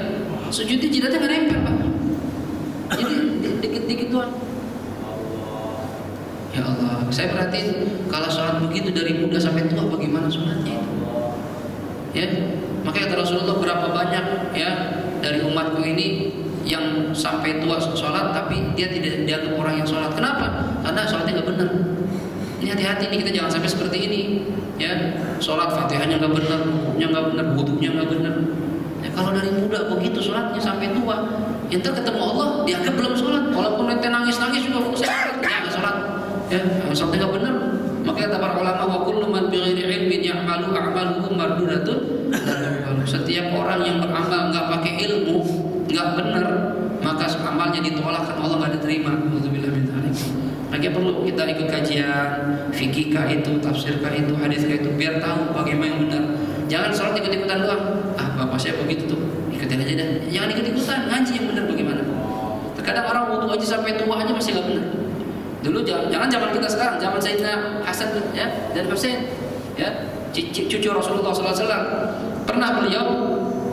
A: Sujudnya jidatnya nggak nempel Pak. Jadi dikit-dikit doang. Ya Allah, saya perhatiin kalau sholat begitu dari muda sampai tua bagaimana sholatnya itu? Ya, makanya kata Rasulullah berapa banyak ya dari umatku ini yang sampai tua sholat tapi dia tidak dianggap orang yang sholat. Kenapa? Karena sholatnya nggak benar. Ini hati-hati nih, kita jangan sampai seperti ini. Ya, sholat fatihahnya nggak benar, rukuknya nggak benar, wudunya nggak benar. Ya, kalau dari muda begitu sholatnya sampai tua, entar ketemu Allah dianggap belum sholat. Walaupun ente nangis-nangis juga fokus sholat, ya nggak sholat. Ya, sholatnya nggak benar. Makanya para ulama wa kullu man bighairi ilmin ya'malu a'maluhu mardudatun. Setiap orang yang beramal nggak pakai ilmu, nggak benar, maka amalnya ditolak karena Allah nggak diterima. Alhamdulillah min dzalik. Maka perlu kita ikut kajian fikih kah itu, tafsir kah itu, hadis kah itu, biar tahu bagaimana yang benar. Jangan sholat ikut-ikutan doang. Ah, bapak saya begitu tuh, ikutin aja dah. Jangan ikut-ikutan, ngaji yang benar bagaimana. Terkadang orang wudu aja sampai tua aja masih nggak benar. Dulu jangan zaman kita sekarang, zaman Sayyidina Hasan ya dan Husain ya, cucu Rasulullah SAW. Pernah beliau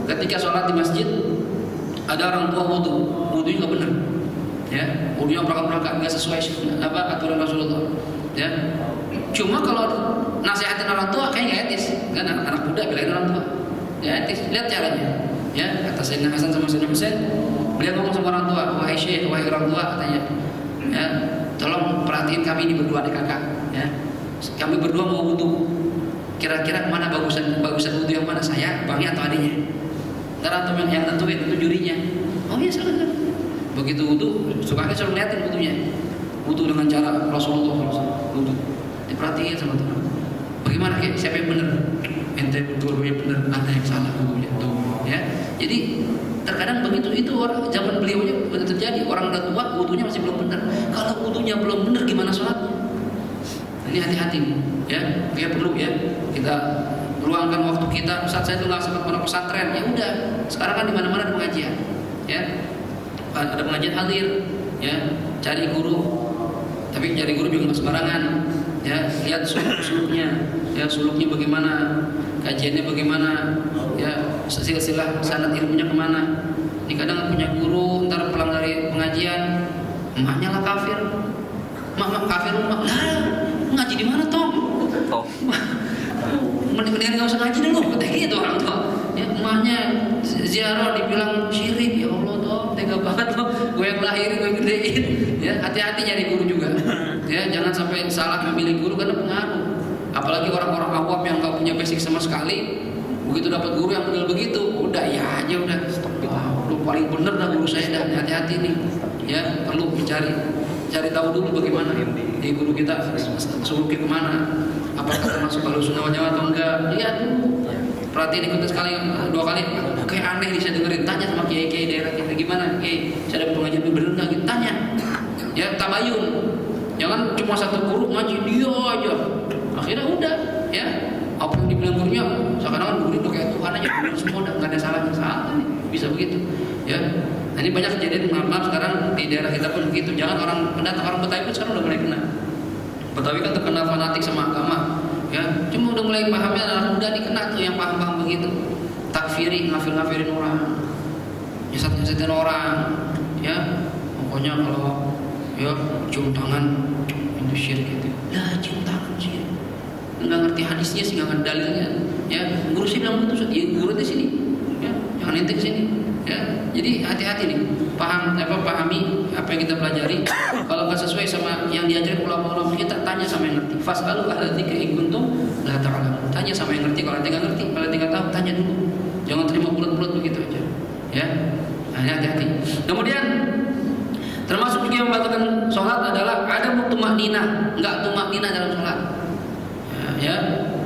A: ketika sholat di masjid ada orang tua wudunya nggak benar. Ya, wudunya berangkat nggak sesuai aturan Rasulullah. Ya, cuma kalau nasihatin orang tua kayak nggak etis, kan anak muda bilangin orang tua, nggak etis. Lihat caranya. Ya, kata Sayyidina Hasan sama Sayyidina Husain, beliau ngomong sama orang tua, wahai syekh, wahai orang tua, katanya, ya, tolong perhatiin kami ini berdua nih kakak. Ya, kami berdua mau wudu. Kira-kira mana bagusan wudu yang mana, saya, abangnya atau adiknya? Ntar antum yang nentuin, itu jurinya. Oh iya silakan. Begitu wudu, sukanya suruh liatin wudunya. Wudu dengan cara Rasulullah SAW. Wudu diperhatiin sama Tuhan. Bagaimana kayak siapa yang benar? Ente wudunya benar, anda yang salah wudunya tuh. Ya, jadi terkadang begitu itu orang zaman beliaunya benar terjadi. Orang udah tua wudunya masih belum benar. Kalau wudunya belum benar gimana sholatnya? Ini hati-hati ya. Dia perlu ya kita luangkan waktu kita. Saat saya tuh nggak sempat pondok pesantren, ya udah. Sekarang kan di mana-mana ada pengajian, ya. Ada pengajian hadir, ya. Cari guru, tapi cari guru juga nggak sembarangan, ya. Lihat suluknya, ya suluknya bagaimana, kajiannya bagaimana, ya. Silsilah sanad ilmunya kemana. Ini kadang punya guru, ntar pulang dari pengajian, emaknya lah kafir, mak kafir, mak lah ngaji di mana toh? Mendingan nggak usah ngaji dulu, katanya gitu orang tua. Ya, emaknya ziarah dibilang syirik, ya Allah toh, tega banget toh. Gue yang lahirin, gue gedein. Ya, hati-hati nyari guru juga. Ya, jangan sampai salah memilih guru karena pengaruh. Apalagi orang-orang awam yang nggak punya basic sama sekali, begitu dapat guru yang model begitu, udah ya aja udah. Lu paling bener dah guru saya dah. Hati-hati nih. Ya, perlu cari tahu dulu bagaimana di guru kita suluknya kemana, apakah termasuk Ahlussunnah wal Jamaah atau enggak. Lihat dulu, perhatiin ikut sekali dua kali, kayak aneh nih saya dengerin. Tanya sama kiai-kiai daerah kita gimana, kiai saya dapat pengajian bener nggak gitu, tanya. Ya tabayun, jangan cuma satu guru ngaji dia aja, akhirnya udah ya apa yang dibilang gurunya seakan-akan guru itu kayak Tuhan aja, bener semua nggak ada salahnya. Salah nih, bisa begitu ya. Nah, ini banyak kejadian maaf sekarang di daerah kita pun begitu. Jangan orang pendatang, orang Betawi pun sekarang udah mulai kena. Betawi kan terkenal fanatik sama agama, ya. Cuma udah mulai pahamnya anak muda nih kena tuh yang paham begitu. Takfiri, ngafirin orang, nyesatin orang, ya. Pokoknya kalau ya cium tangan itu syirik gitu. Lah cium tangan sih. Nggak ngerti hadisnya sih, nggak ngerti dalilnya. Ya, guru sih bilang begitu, ya, guru di sini, ya, jangan intik sini. Ya, jadi hati-hati nih, pahami apa yang kita pelajari. Kalau nggak sesuai sama yang diajarin ulama-ulama kita, tanya sama yang ngerti. Fas'alu ahla dzikri in kuntum la ta'lamun. Tanya sama yang ngerti. Kalau nggak ngerti, kalau nggak tahu, tanya dulu. Jangan terima bulat-bulat begitu aja. Ya, hati-hati. Kemudian termasuk juga yang membatalkan sholat adalah ada tumakninah, nggak tumakninah dalam sholat. Ya,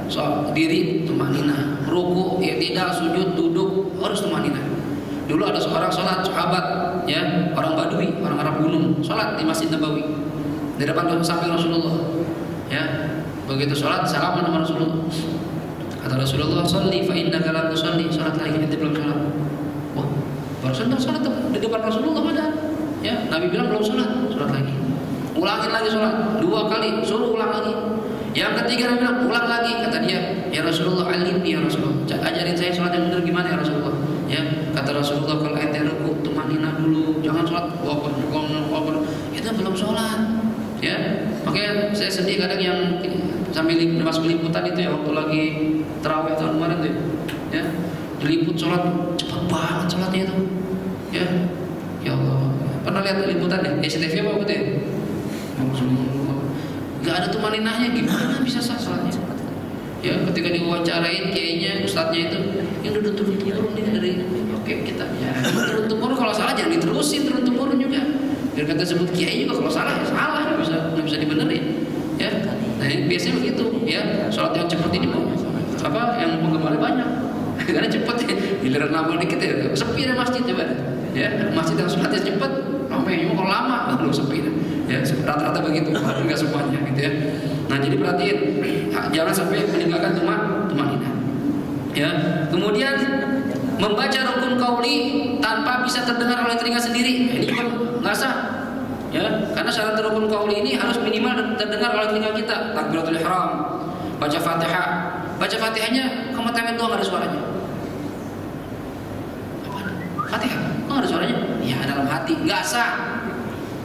A: so, diri tumakninah, ruku, i'tidal, sujud, duduk harus tumakninah. Dulu ada seorang sholat sahabat, ya, orang Badui, orang Arab gunung, sholat di Masjid Nabawi. di depan samping Rasulullah. Ya, begitu sholat salaman sama Rasulullah. Kata Rasulullah, "Sholli fa innaka lam tusalli." Sholat lagi, nanti belum sholat. Wah, barusan sholat di depan Rasulullah ada. Ya, Nabi bilang belum sholat, sholat lagi. Ulangin lagi sholat 2 kali, suruh ulang lagi. Yang ketiga Nabi bilang ulang lagi. Kata dia, "Ya Rasulullah, alimni ya Rasulullah, ajarin saya sholat yang benar gimana ya Rasulullah." Ya, kata Rasulullah, "Kalau ente ruku tumanina dulu, jangan sholat wabar. Itu belum sholat." Ya, makanya saya sedih kadang yang sambil masuk liputan itu ya, waktu lagi terawih tahun kemarin tuh ya, diliput sholat cepat banget sholatnya itu. Ya, ya Allah, pernah lihat liputan ya SCTV apa gitu ya? Gak ada tumaninahnya, gimana bisa sah sholatnya? Ya, ketika diwawancarain kayaknya ustadznya itu yang udah turun-turun ini dari oke kita ya turun-turun, kalau salah jangan diterusin turun-turun juga. Biar kata sebut kiai juga kalau salah ya salah, nggak bisa dibenerin. Ya, nah ini biasanya begitu. Ya, sholat yang cepat ini apa yang penggemarnya banyak karena cepat ya, giliran lama dikit ya sepi deh masjid coba. Ya, masjid yang sholatnya cepat ramai, kalau lama baru sepi deh. Ya, rata-rata begitu, enggak semuanya gitu ya. Nah, jadi perhatiin jangan sampai meninggalkan tumanina. Ya, kemudian membaca rukun qauli tanpa bisa terdengar oleh telinga sendiri. Ini juga nggak sah. Ya, karena syarat rukun qauli ini harus minimal terdengar oleh telinga kita. Takbiratul ihram, baca Fatihah. Baca Fatihahnya kemetemet doang, ada suaranya. Fatihah, oh ada suaranya? Ya, dalam hati, nggak sah.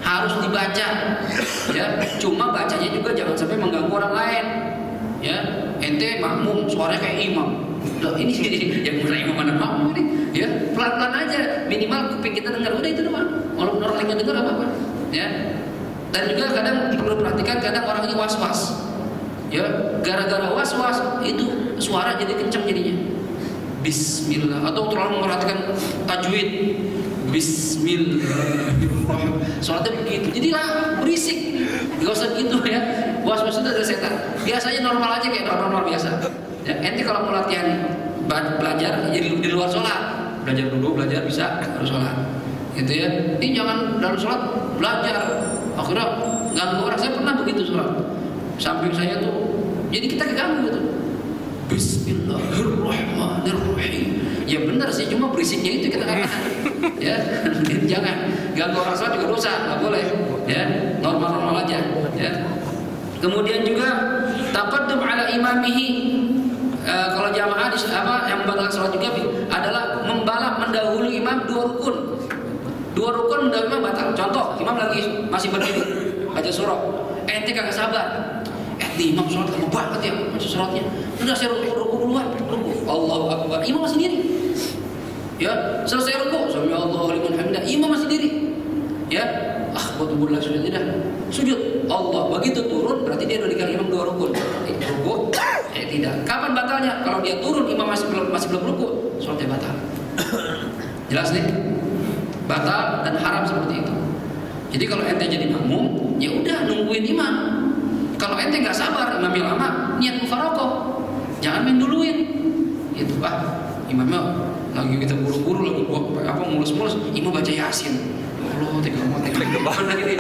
A: Harus dibaca. Ya, cuma bacanya juga jangan sampai mengganggu orang lain. Ya, ente makmum suaranya kayak imam. Loh, ini yang mulai imam mana makmum ini? Ya, pelan-pelan aja, minimal kuping kita dengar, udah itu doang. Walaupun orang lain nggak dengar apa-apa. Ya, dan juga kadang perlu perhatikan, kadang orang ini was-was. Ya, gara-gara was-was itu suara jadi kencang jadinya. Bismillah, atau terlalu memperhatikan tajwid. Bismillahirrahmanirrahim. Sholatnya begitu, jadilah berisik. Gak usah gitu ya. Was-was itu ada setan. Biasanya normal aja kayak normal biasa. Ya, ente kalau mau latihan belajar jadi di luar sholat, belajar dulu, belajar bisa harus sholat. Gitu ya. Ini jangan dalam sholat belajar. Akhirnya ganggu orang. Saya pernah begitu sholat. Samping saya tuh, jadi kita keganggu gitu. Bismillahirrahmanirrahim. Ya benar sih, cuma berisiknya itu kita katakan. Ya, jangan ganggu orang sholat juga dosa, nggak boleh. Ya, normal-normal aja. Ya. Kemudian juga taqaddum ala imamihi. Kalau jamaah di yang membatalkan sholat juga adalah membalap mendahului imam 2 rukun. 2 rukun mendahului imam batal. Contoh, imam lagi masih berdiri baca surah. Ente kagak sabar. Imam sholat lama banget ya baca suratnya. Udah saya ruku duluan, ruku. Allahu Akbar. Imam masih diri. Ya, selesai ruku, sami Allahu liman hamidah. Imam masih diri. Ya, buat sudah tidak. Sujud. Allah begitu turun berarti dia udah dikali imam 2 rukun. Ruku, tidak. Kapan batalnya? Kalau dia turun imam masih belum ruku, sholatnya batal. Jelas nih? Batal dan haram seperti itu. Jadi kalau ente jadi makmum, ya udah nungguin imam. Kalau ente nggak sabar, imamnya lama, niat mufarokoh, jangan main duluin. Itu imamnya lagi kita buru-buru lagi mulus-mulus, imam baca Yasin. Allah, tiga banget ini.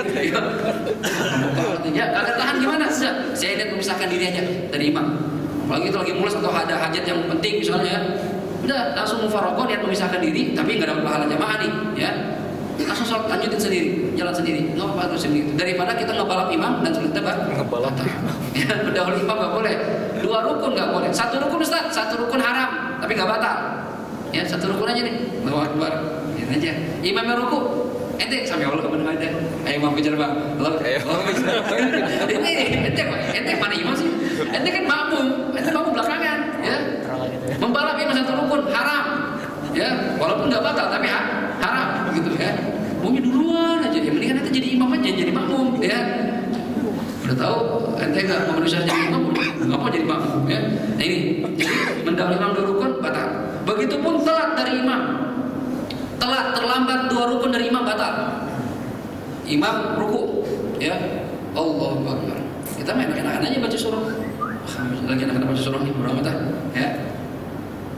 A: Ya, kagak tahan gimana? Saya lihat memisahkan diri aja dari imam. Apalagi itu lagi mulus atau ada hajat yang penting misalnya, udah langsung mufarokoh, niat memisahkan diri, tapi nggak dapat pahala jamaah nih, ya. Langsung sholat lanjutin sendiri, jalan sendiri, nggak apa-apa terus begitu. Daripada kita ngebalap imam dan sholat ngebalap. Ya, mendahului imam nggak boleh. 2 rukun nggak boleh. 1 rukun Ustaz, 1 rukun haram, tapi nggak batal. Ya, 1 rukun aja nih. Allahu Akbar. Ya aja. Imamnya ruku, ente sampai Allah benar ada. Ayo mau bicara bang. Ente mana imam sih? Ente kan makmum belakangan. Ya. Membalap imam 1 rukun haram. Ya, walaupun nggak batal tapi haram gitu ya. Maunya duluan aja, ya mendingan ente jadi imam aja, jadi makmum ya. Udah tahu ente nggak mau manusia jadi imam, nggak mau jadi makmum ya. Nah ini, jadi mendahului imam 2 rukun batal. Begitupun telat dari imam, telat terlambat 2 rukun dari imam batal. Imam ruku, ya Allahu Akbar. Kita main enak-enakan aja baca surah. Lagi enak-enak baca surah nih, berapa ya?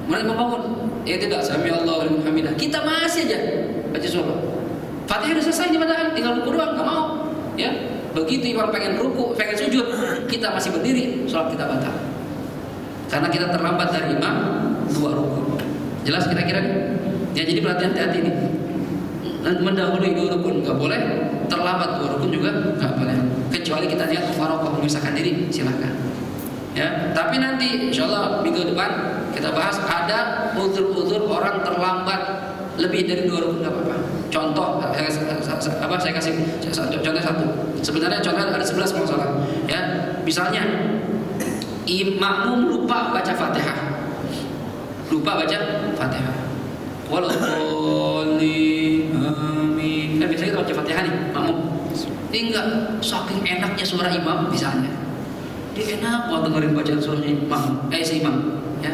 A: Mulai membangun, ya tidak, sami Allahu liman hamidah. Kita masih aja baca surah. Fatihah udah selesai di badan, tinggal ruku doang, nggak mau. Ya, begitu imam pengen ruku, pengen sujud, kita masih berdiri, sholat kita batal. Karena kita terlambat dari imam 2 ruku. Jelas kira-kira? Ya, jadi perhatian hati-hati nih. Mendahului 2 rukun nggak boleh, terlambat 2 rukun juga nggak boleh. Kecuali kita lihat mufaroqah, memisahkan diri, silahkan. Ya, tapi nanti insyaallah minggu depan kita bahas ada uzur-uzur orang terlambat lebih dari 2 rukun nggak apa-apa. Contoh, saya kasih contoh satu. Sebenarnya contohnya ada 11 masalah. Ya, misalnya makmum lupa baca Fatihah. Waladhdallin, amin. Kan biasanya kita baca Fatihah nih, makmum. Ini enggak, saking enaknya suara imam misalnya. Dia enak buat dengerin bacaan surahnya imam, si imam, ya.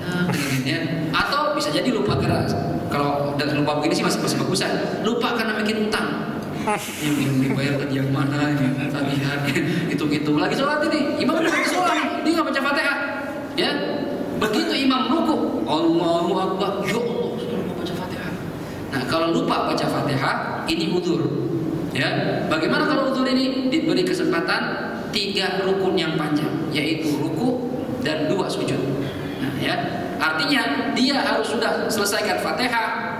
A: Enak dengerin ya. Atau bisa jadi lupa karena kalau udah lupa begini sih masih bagusan. Lupa karena bikin utang. Yang belum dibayar tadi yang mana ini, tagihan, hitung-hitung lagi sholat ini. Imam udah lagi sholat, dia nggak baca Fatihah, ya. Begitu imam ruku, Allahu Akbar, ya Allah, sudah mau baca Fatihah. Nah, kalau lupa baca Fatihah, ini uzur. Ya, bagaimana kalau uzur ini diberi kesempatan 3 rukun yang panjang, yaitu ruku dan 2 sujud. Nah, ya, artinya dia harus sudah selesaikan Fatihah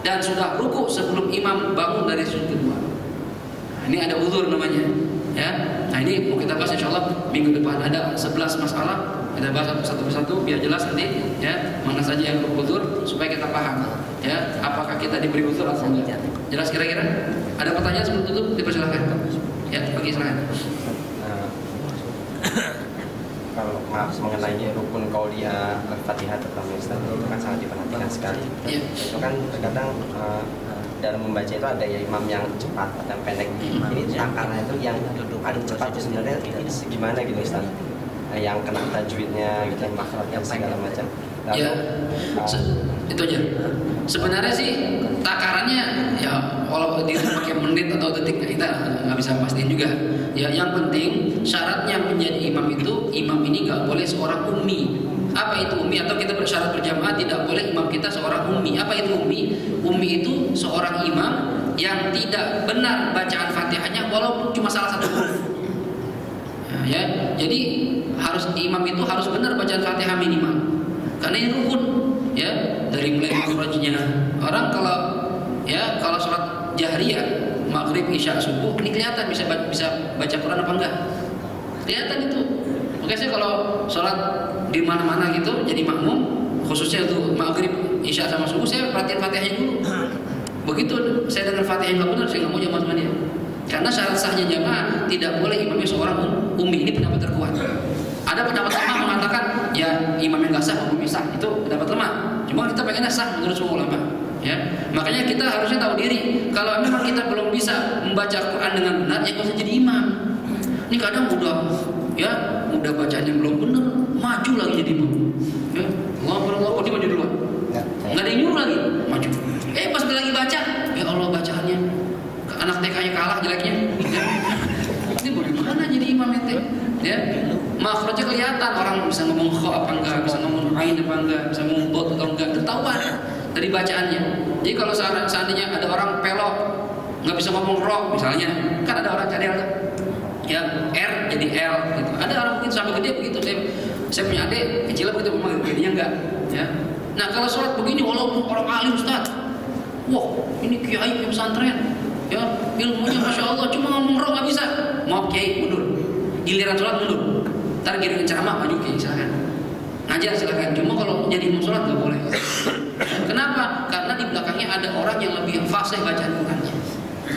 A: dan sudah ruku sebelum imam bangun dari sujud kedua. Nah, ini ada uzur namanya. Ya, nah ini mau kita bahas insyaallah minggu depan. Ada 11 masalah. Kita bahas satu persatu biar jelas nanti ya mana saja yang beruzur supaya kita paham ya apakah kita diberi uzur atau enggak. Jelas kira-kira? Ada pertanyaan sebelum tutup dipersilakan. Ya, bagi silakan.
C: Kalau maaf mengenai rukun qauliyah Al-Fatihah terutama Ustaz, itu kan sangat diperhatikan sekali.
A: Ya.
C: Itu kan terkadang dalam membaca itu ada ya imam yang cepat atau yang pendek. Ini takarannya itu yang adu cepat itu sebenarnya gimana gitu Ustaz? Yang kena tajwidnya gitu, makhrajnya segala macam. Lalu,
A: ya, itu aja. Sebenarnya sih takarannya ya kalau dia pakai menit atau detik kita nggak bisa pastiin juga. Ya, yang penting syaratnya menjadi imam itu imam ini nggak boleh seorang ummi. Apa itu ummi? Atau kita bersyarat berjamaah tidak boleh imam kita seorang ummi. Apa itu ummi? Ummi itu seorang imam yang tidak benar bacaan Fatihahnya walaupun cuma salah satu huruf. Nah, ya, jadi imam itu harus benar bacaan Fatihah minimal. Karena ini rukun, ya, dari mulai makhrajnya. Orang kalau sholat jahriyah, maghrib, isya, subuh, ini kelihatan bisa baca Quran apa enggak? Kelihatan itu. Makanya saya kalau sholat di mana-mana gitu, jadi makmum, khususnya untuk maghrib, isya sama subuh, saya perhatiin Fatihahnya dulu. Begitu saya dengar Fatihah nggak benar, saya nggak mau jamaah sama dia. Karena syarat sahnya jamaah tidak boleh imamnya seorang ummi. Ini pendapat terkuat. Ada pendapat lemah mengatakan ya imamnya nggak sah, ummi sah. Itu pendapat lemah. Cuma kita pengennya sah menurut semua ulama. Ya, makanya kita harusnya tahu diri. Kalau memang kita belum bisa membaca Quran dengan benar, ya nggak usah jadi imam. Ini kadang udah bacanya belum benar, maju lagi jadi imam. Ya, Allah dia maju duluan. Nggak ada yang nyuruh lagi, maju. Pas lagi baca, ya Allah bacaannya anak TK-nya kalah jeleknya. Ya. Ini bagaimana jadi imam ente? Ya, makhrajnya kelihatan, orang bisa ngomong kha apa enggak, bisa ngomong ain apa enggak, bisa ngomong bot atau enggak, ketahuan dari bacaannya. Jadi kalau seandainya ada orang pelok nggak bisa ngomong ro misalnya, kan ada orang cadel tuh, ya R jadi L gitu. Ada orang mungkin sampai gede begitu. Saya punya adik kecil begitu, memang gedenya enggak. Ya. Nah kalau sholat begini walaupun orang alim Ustaz, wah ini kiai pesantren, ya ilmunya masya Allah, cuma ngomong roh nggak bisa. Maaf kiai, mundur. Giliran sholat mundur. Ntar giliran ceramah maju kiai, silakan. Ngajar silakan. Cuma kalau jadi imam sholat nggak boleh. Kenapa? Karena di belakangnya ada orang yang lebih fasih bacaan Qurannya.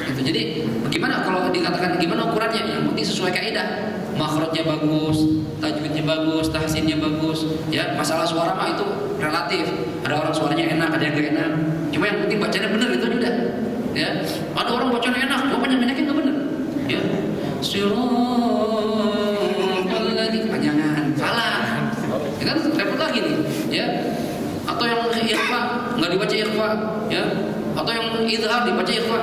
A: Gitu. Jadi bagaimana kalau dikatakan gimana ukurannya? Yang penting sesuai kaidah. Makhrajnya bagus, tajwidnya bagus, tahsinnya bagus. Ya masalah suara mah itu relatif. Ada orang suaranya enak, ada yang gak enak. Cuma yang penting bacanya benar itu udah. Ya, ada orang bacanya enak, cuma banyak-banyaknya nggak benar. Ya, siratal ladzi panjangan, salah. Ya kan repot lagi nih. Ya, atau yang ikhfa nggak dibaca ikhfa, ya, atau yang izhar dibaca ikhfa.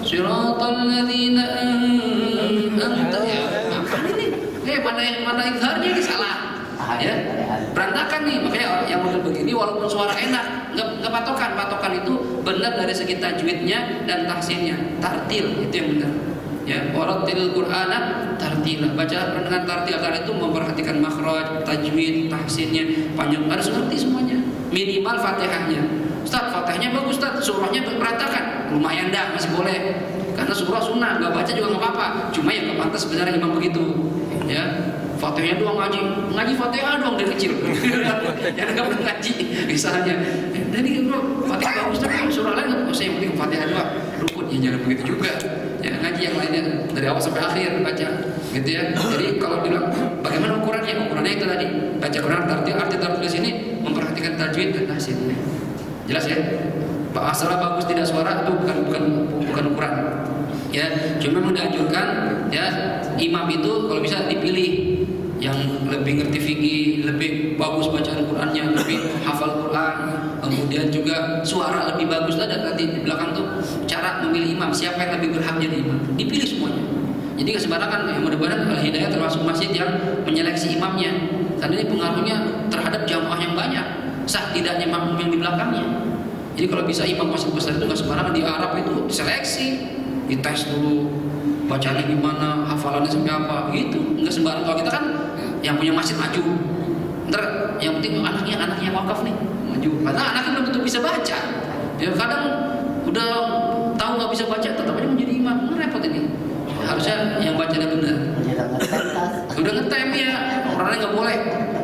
A: Siratal ladzina an'amta ya. Mana izharnya ini salah. Ya, berantakan nih. Makanya yang model begini walaupun suara enak nggak patokan itu benar dari segi tajwidnya dan tahsinnya, tartil itu yang benar. Ya, warattilil Qur'ana tartila. Baca dengan tartil, karena itu memperhatikan makhraj, tajwid, tahsinnya, panjang, harus ngerti semuanya. Minimal Fatihahnya. Ustaz, Fatihahnya bagus Ustaz, surahnya berantakan. Lumayan dah, masih boleh. Karena surah sunnah, nggak baca juga nggak apa-apa. Cuma yang nggak pantas sebenarnya imam begitu. Ya, Fatihahnya doang ngaji Fatihah doang dari kecil. Yang nggak pernah ngaji, misalnya. Jadi bro, Fatihah bagus tapi surah lain nggak usah, yang penting Fatihah doang. Rukun ya jangan begitu juga. Ya, ngaji yang lainnya dari awal sampai akhir baca, gitu ya. Jadi kalau bilang bagaimana ukurannya? Ukurannya itu tadi, baca Quran tartil. Arti tartil di sini memperhatikan tajwid dan tahsinnya. Jelas ya? Masalah bagus tidak suara itu bukan ukuran. Ya, cuma memang dianjurkan ya imam itu kalau bisa dipilih yang lebih ngerti fikih, lebih bagus bacaan Qurannya, lebih hafal Quran, kemudian juga suara lebih bagus. Ada nanti di belakang tuh cara memilih imam, siapa yang lebih berhak jadi imam, dipilih semuanya. Jadi nggak sembarangan. Ya, mudah-mudahan Al-Hidayah termasuk masjid yang menyeleksi imamnya, karena ini pengaruhnya terhadap jamaah yang banyak, sah tidaknya makmum yang di belakangnya. Jadi kalau bisa imam masjid besar itu nggak sembarangan. Di Arab itu diseleksi, dites dulu bacaannya gimana, hafalannya sampai apa, gitu. Nggak sembarangan. Kalau kita kan yang punya masjid maju, ntar yang penting anaknya wakaf nih maju, karena anaknya belum tentu bisa baca. Ya kadang udah tahu nggak bisa baca, tetap aja menjadi imam, repot ini. Harusnya yang bacanya benar. Udah ngetem ya, orangnya nggak boleh.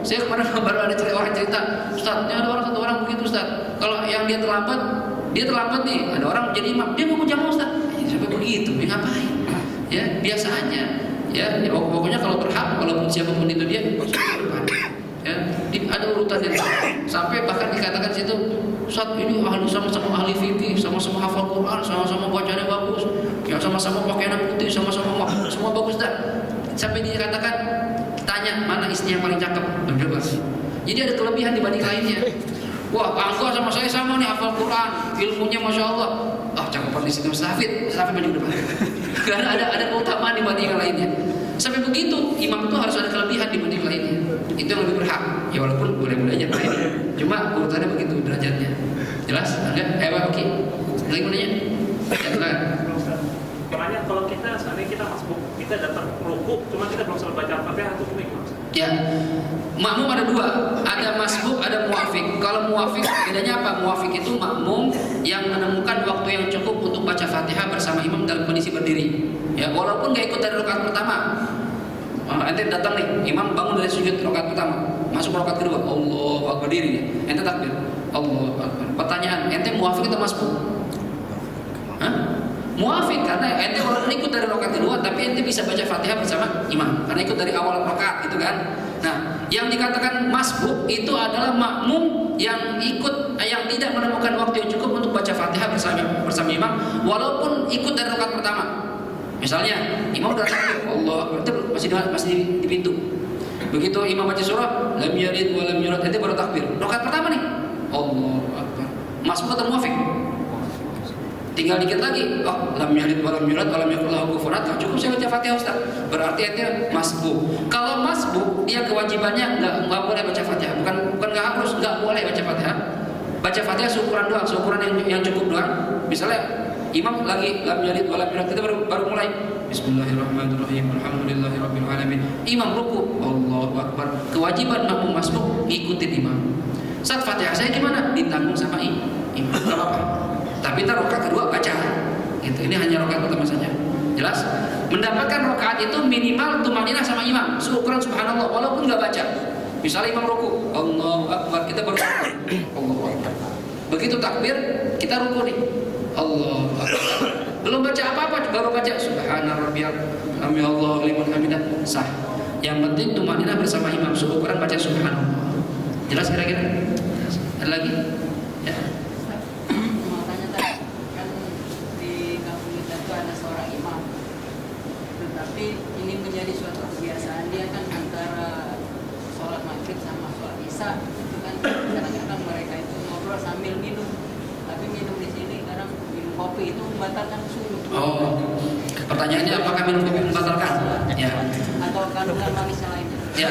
A: Saya kemarin baru ada orang cerita, Ustaz, ada satu orang begitu Ustaz. Kalau yang dia terlambat nih, ada orang jadi imam, dia mau jamaah Ustaz. Sampai begitu, ya ngapain? Ya biasa aja. Ya pokoknya kalau berhak, walaupun siapapun itu dia, ya ada urutannya. Sampai bahkan dikatakan situ, Ustaz ini ahli, sama-sama ahli fikih, sama-sama hafal Quran, sama-sama bacanya bagus, ya sama-sama pakaian putih, sama-sama semua bagus dah. Sampai dikatakan, tanya mana istri yang paling cakep, coba. Jadi ada kelebihan dibanding lainnya. Wah, Angga sama saya sama nih hafal Quran, ilmunya masya Allah. Ah, cakupan di situ Safid maju depan. Karena ada keutamaan dibanding yang lainnya. Sampai begitu, imam itu harus ada kelebihan dibanding lainnya. Itu yang lebih berhak. Ya walaupun boleh-boleh aja lain. Cuma urutannya begitu derajatnya. Jelas? Enggak? Oke. Lagi mau nanya? Ya,
D: makanya kalau kita masbuk, kita datang rukuk, cuma kita belum selesai baca Al-Fatihah itu gimana?
A: Ya, makmum ada dua, ada masbuk, ada muwafiq. Kalau muwafiq bedanya apa? Muwafiq itu makmum yang menemukan waktu yang cukup untuk baca Fatihah bersama imam dalam kondisi berdiri. Ya, walaupun nggak ikut dari rakaat pertama. Ente datang nih, imam bangun dari sujud rakaat pertama, masuk rakaat kedua, Allahu Akbar, berdiri. Ente takbir, Allahu Akbar. Pertanyaan, ente muwafiq atau masbuk? Muwafiq, karena ente walaupun ikut dari rakaat kedua, tapi ente bisa baca Fatihah bersama imam, karena ikut dari awal rakaat, gitu kan? Nah, yang dikatakan masbuk itu adalah makmum yang ikut, yang tidak menemukan waktu yang cukup untuk baca Fatihah bersama imam, walaupun ikut dari rakaat pertama. Misalnya, imam udah takbir, Allah, itu masih di pintu. Begitu imam baca surah, lam yalid wa lam yulad, ente baru takbir. Rakaat pertama nih, Allahu Akbar. Masbuk atau muwafiq? Tinggal dikit lagi, lam yalid wa lam yulad wa lam yakul lahu kufuwan ahad. Cukup saya baca Fatihah Ustaz. Berarti itu masbuk. Kalau masbuk, dia kewajibannya nggak boleh baca Fatihah. Bukan nggak harus, nggak boleh baca Fatihah. Baca Fatihah seukuran doang, seukuran yang cukup doang. Misalnya imam lagi lam yalid wa lam yulad, kita baru mulai Bismillahirrahmanirrahim, Alhamdulillahirabbil alamin. Imam ruku, Allahu Akbar. Kewajiban makmum masbuk ngikutin imam. Saat Fatihah saya gimana? Ditanggung sama imam. Enggak apa-apa. Tapi ntar rakaat kedua baca. Gitu. Ini hanya rakaat pertama saja. Jelas? Mendapatkan rakaat itu minimal tumaninah sama imam, seukuran subhanallah walaupun nggak baca. Misalnya imam ruku, Allahu Akbar, kita baru Allahu Akbar. Begitu takbir, kita ruku nih. Allahu Akbar. Belum baca apa-apa, baru baca subhana rabbiyal a'la Allahu liman hamidah. Sah. Yang penting tumaninah bersama imam, seukuran baca subhanallah. Jelas kira-kira? Ada lagi? Ya.
E: Ini menjadi suatu kebiasaan dia kan antara sholat maghrib sama sholat isya itu kan kadang-kadang mereka itu ngobrol sambil minum, tapi minum di sini kadang minum kopi itu membatalkan suhu.
A: Pertanyaannya apakah minum kopi membatalkan? Ya.
E: Atau kandungan manis lainnya?
A: Ya.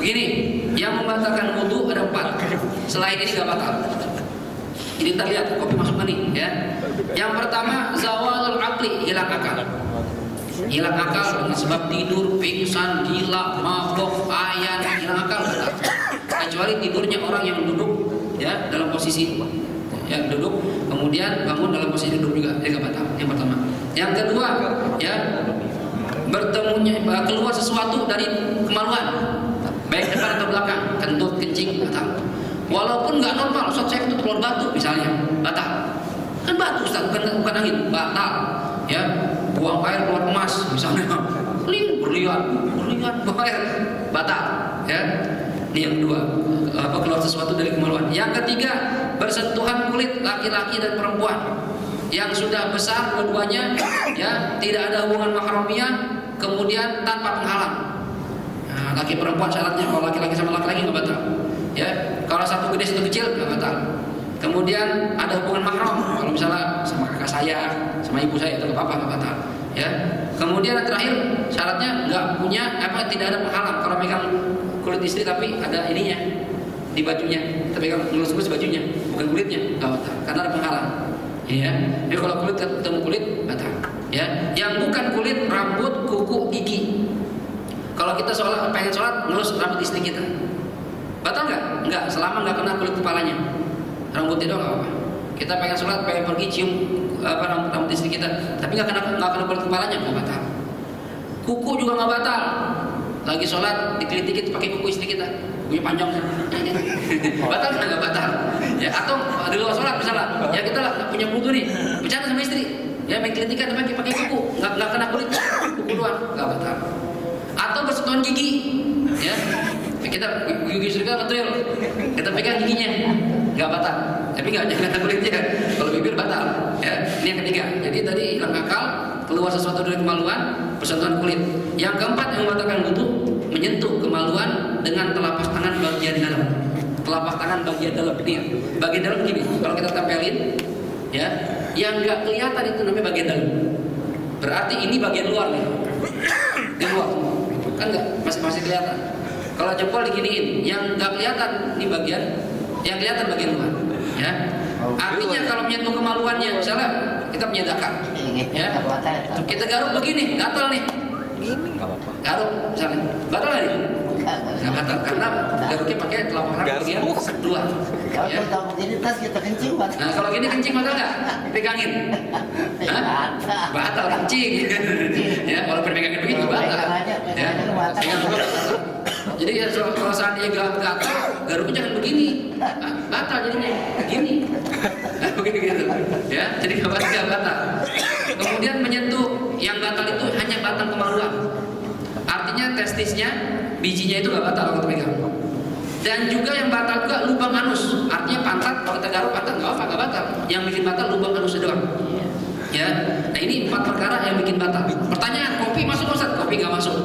A: Begini, yang membatalkan wudu ada 4. Selain ini nggak batal. Jadi kita lihat kopi masuk nih, ya. Yang pertama zawalul aqli, hilang akal. Hilang akal dengan sebab tidur, pingsan, gila, mabok, ayan, hilang akal batal. Kecuali tidurnya orang yang duduk ya dalam posisi ya duduk, kemudian bangun dalam posisi duduk juga, dia nggak batal. Yang pertama. Yang kedua, ya bertemunya keluar sesuatu dari kemaluan, baik depan atau belakang, kentut, kencing, batal. Walaupun nggak normal, Ustaz saya kentut keluar batu misalnya, batal. Kan batu Ustaz, bukan angin, batal. Ya, buang air keluar emas misalnya, berlian buang air, batal. Ya, ini yang kedua, keluar sesuatu dari kemaluan. Yang ketiga, bersentuhan kulit laki-laki dan perempuan yang sudah besar dua-duanya, ya tidak ada hubungan mahramiyah, kemudian tanpa penghalang. Nah, laki perempuan syaratnya, kalau laki-laki sama laki-laki nggak batal. Ya, kalau satu gede satu kecil nggak batal. Kemudian ada hubungan mahram, kalau misalnya sama kakak saya, sama ibu saya itu nggak apa-apa, nggak batal. Ya, kemudian yang terakhir syaratnya nggak punya tidak ada penghalang. Kalau megang kulit istri tapi ada ininya di bajunya, tapi kalau ngelus-ngelus bajunya bukan kulitnya, nggak batal karena ada penghalang. Ya, jadi kalau kulit ketemu kulit batal. Ya, yang bukan kulit, rambut, kuku, gigi. Kalau kita pengen sholat ngelus rambut istri kita, batal nggak? Nggak, selama nggak kena kulit kepalanya. Rambutnya doang nggak apa-apa. Kita pengen sholat, pengen pergi cium rambut istri kita, tapi nggak kena kulit kepalanya, nggak batal. Kuku juga nggak batal. Lagi sholat dikelitikin pakai kuku istri kita, kukunya panjang, batal nggak batal? Ya, atau di luar sholat misalnya, ya kita punya wudu nih, bercanda sama istri, ya main kelitikan pakai kuku, nggak kena kulit, kuku doang, nggak batal. Atau bersentuhan gigi, ya kita gigi istri kita betul, kita pegang giginya, nggak batal, tapi nggak kena kulitnya. Kalau bibir batal, ya ini yang ketiga. Jadi tadi hilang akal, keluar sesuatu dari kemaluan, bersentuhan kulit. Yang keempat yang membatalkan wudu, menyentuh kemaluan dengan telapak tangan bagian dalam. Telapak tangan bagian dalam ini, bagian dalam gini. Kalau kita tempelin, ya, yang nggak kelihatan itu namanya bagian dalam. Berarti ini bagian luar nih, di luar, kan nggak masih kelihatan. Kalau jempol diginiin, yang nggak kelihatan ini bagian, yang kelihatan bagian luar. Ya, artinya kalau menyentuh kemaluannya, misalnya kita punya zakar, ya, kita garuk begini, gatal nih, garuk misalnya, batal nggak nih? Nggak batal karena garuknya pakai telapak tangan bagian luar. Ya. Nah kalau gini kencing batal nggak? Pegangin, batal kencing. Ya kalau pegangin begitu batal. Ya, jadi ya, kalau seandainya gatal, garuknya jangan begini, batal jadinya begini, begini gitu. Ya, jadi nggak batal. Kemudian menyentuh yang batal itu hanya batang kemaluan. Artinya testisnya, bijinya itu nggak batal kalau kita pegang. Dan juga yang batal juga lubang anus. Artinya pantat, kalau kita garuk pantat nggak batal. Yang bikin batal lubang anusnya doang. Ya, nah ini 4 perkara yang bikin batal. Pertanyaan, kopi masuk Ustaz? Kopi nggak masuk.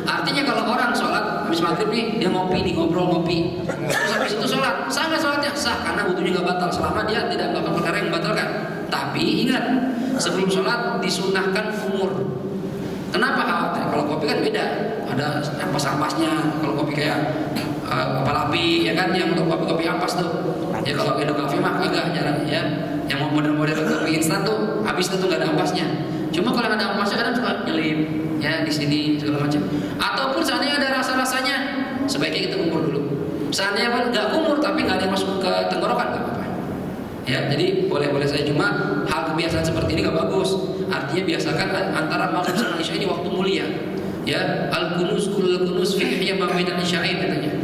A: Artinya kalau orang sholat habis maghrib nih, dia ngopi nih, ngobrol ngopi. Terus habis itu sholat, sah nggak sholatnya? Sah, karena wudunya nggak batal selama dia tidak melakukan perkara yang membatalkan. Tapi ingat, sebelum sholat disunahkan umur. Kenapa? Kalau kopi kan beda, ada ampas-ampasnya. Kalau kopi kayak kepala api, ya kan, yang untuk kopi ampas tuh. Ya kalau Indo Cafe mah agak jarang ya. Yang mau model-model kopi instan tuh habis itu nggak ada ampasnya. Cuma kalau ada ampasnya kadang suka nyelip, ya di sini segala macam. Ataupun seandainya ada rasa-rasanya, sebaiknya kita kumur dulu. Seandainya nggak kumur tapi nggak ada yang masuk ke tenggorokan, nggak apa-apa. Ya, jadi boleh-boleh saja, cuma hal kebiasaan seperti ini nggak bagus. Artinya biasakan antara maghrib sama isya ini waktu mulia. Ya, al-kunuz kullul kunuz fi ihya ma bainal isya'i katanya.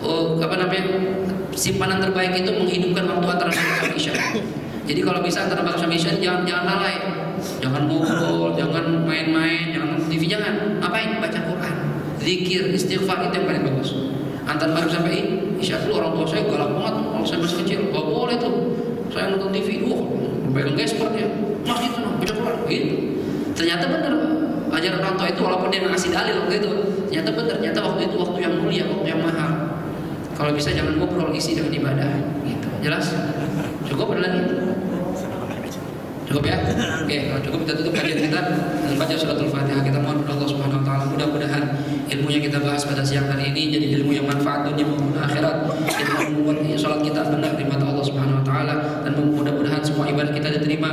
A: Oh, apa namanya? Simpanan terbaik itu menghidupkan waktu antara maghrib sama isya. Jadi kalau bisa antara maghrib sama isya jangan lalai. Jangan ngobrol, jangan main-main, jangan nonton TV, jangan. Apain? Baca Quran, zikir, istighfar, itu yang paling bagus. Antara maghrib sampai isya dulu orang tua saya galak banget kalau saya masih kecil. Gak boleh tuh. Saya nonton TV, pegang gesper ya. Mas gitu, baca Quran, gitu. Ternyata benar ajaran orang tua itu, walaupun dia ngasih dalil waktu itu, ternyata benar. Ternyata waktu itu waktu yang mulia, waktu yang mahal. Kalau bisa jangan ngobrol, isi dengan ibadah. Gitu. Jelas? Cukup ada lagi? Cukup ya? Oke, kalau cukup kita tutup kajian kita dengan baca suratul Fatihah. Kita mohon kepada Allah Subhanahu wa taala mudah-mudahan ilmu yang kita bahas pada siang hari ini jadi ilmu yang manfaat dunia maupun akhirat. Kita membuat salat kita benar di mata Allah Subhanahu wa taala, dan mudah-mudahan semua ibadah kita diterima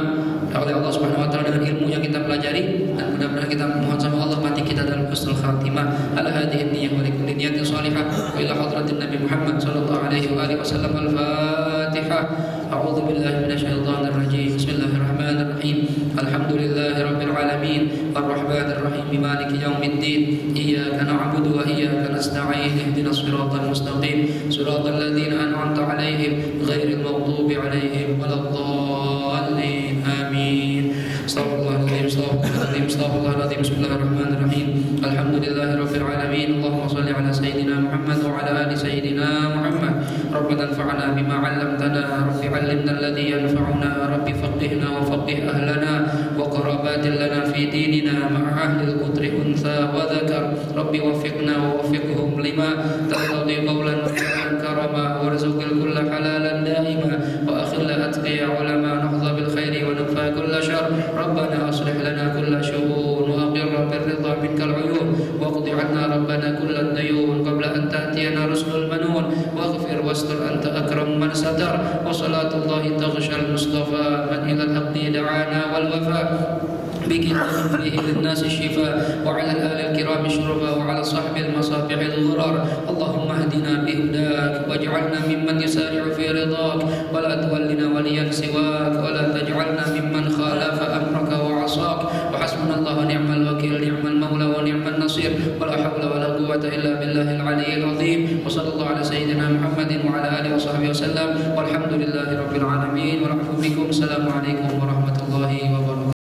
A: oleh Allah Subhanahu wa taala dengan ilmu yang kita pelajari, dan mudah-mudahan kita وسلم. الفاتحة. أعوذ بالله من الشيطان الرجيم. بسم الله الرحمن الرحيم. الحمد لله رب العالمين الرحمن الرحيم مالك يوم الدين إياك نعبد وإياك نستعين اهدنا الصراط المستقيم صراط الذين أنعمت عليهم غير المغضوب عليهم ولا الضالين آمين. استغفر الله العظيم استغفر الله العظيم استغفر الله العظيم. بسم الله الرحمن الرحيم. الحمد لله رب العالمين. اللهم صل على سيدنا محمد وعلى آل سيدنا محمد. ربنا انفعنا بما علمتنا. رب علمنا الذي ينفعنا. رب فقهنا وفقه أهلنا وقرابات لنا في ديننا مع أهل القدر أنثى وذكر. رب وفقنا ووفقهم لما ترضي قولا وفعلا كرما وارزق الكل حلالا دائما وأخل أتقياء علماء نحظى بالخير ونكفى كل شر. ربنا أصلح لنا كل شؤون وأقر بالرضا منك العيون واقض عنا ربنا كل الديون قبل أن تأتينا رسل المنون واغفر واستر أنت أكرم من ستر. وصلاة الله تغشى المصطفى من إلى الحق دعانا والوفاء بكتاب فيه للناس الشفاء وعلى الآل الكرام الشرفاء وعلى صحب المصابيح الغرار. اللهم اهدنا بهداك واجعلنا ممن يسارع في رضاك ولا تولنا وليا سواك ولا تجعلنا ممن خالف أمرك وعصاك. وحسبنا الله ونعم الوكيل نعم المولى ونعم النصير ولا حول ولا قوة إلا بالله العلي العظيم. وصلى الله على سيدنا محمد وعلى آله وصحبه وسلم والحمد لله رب العالمين. ورحمة بكم. السلام عليكم ورحمة الله وبركاته.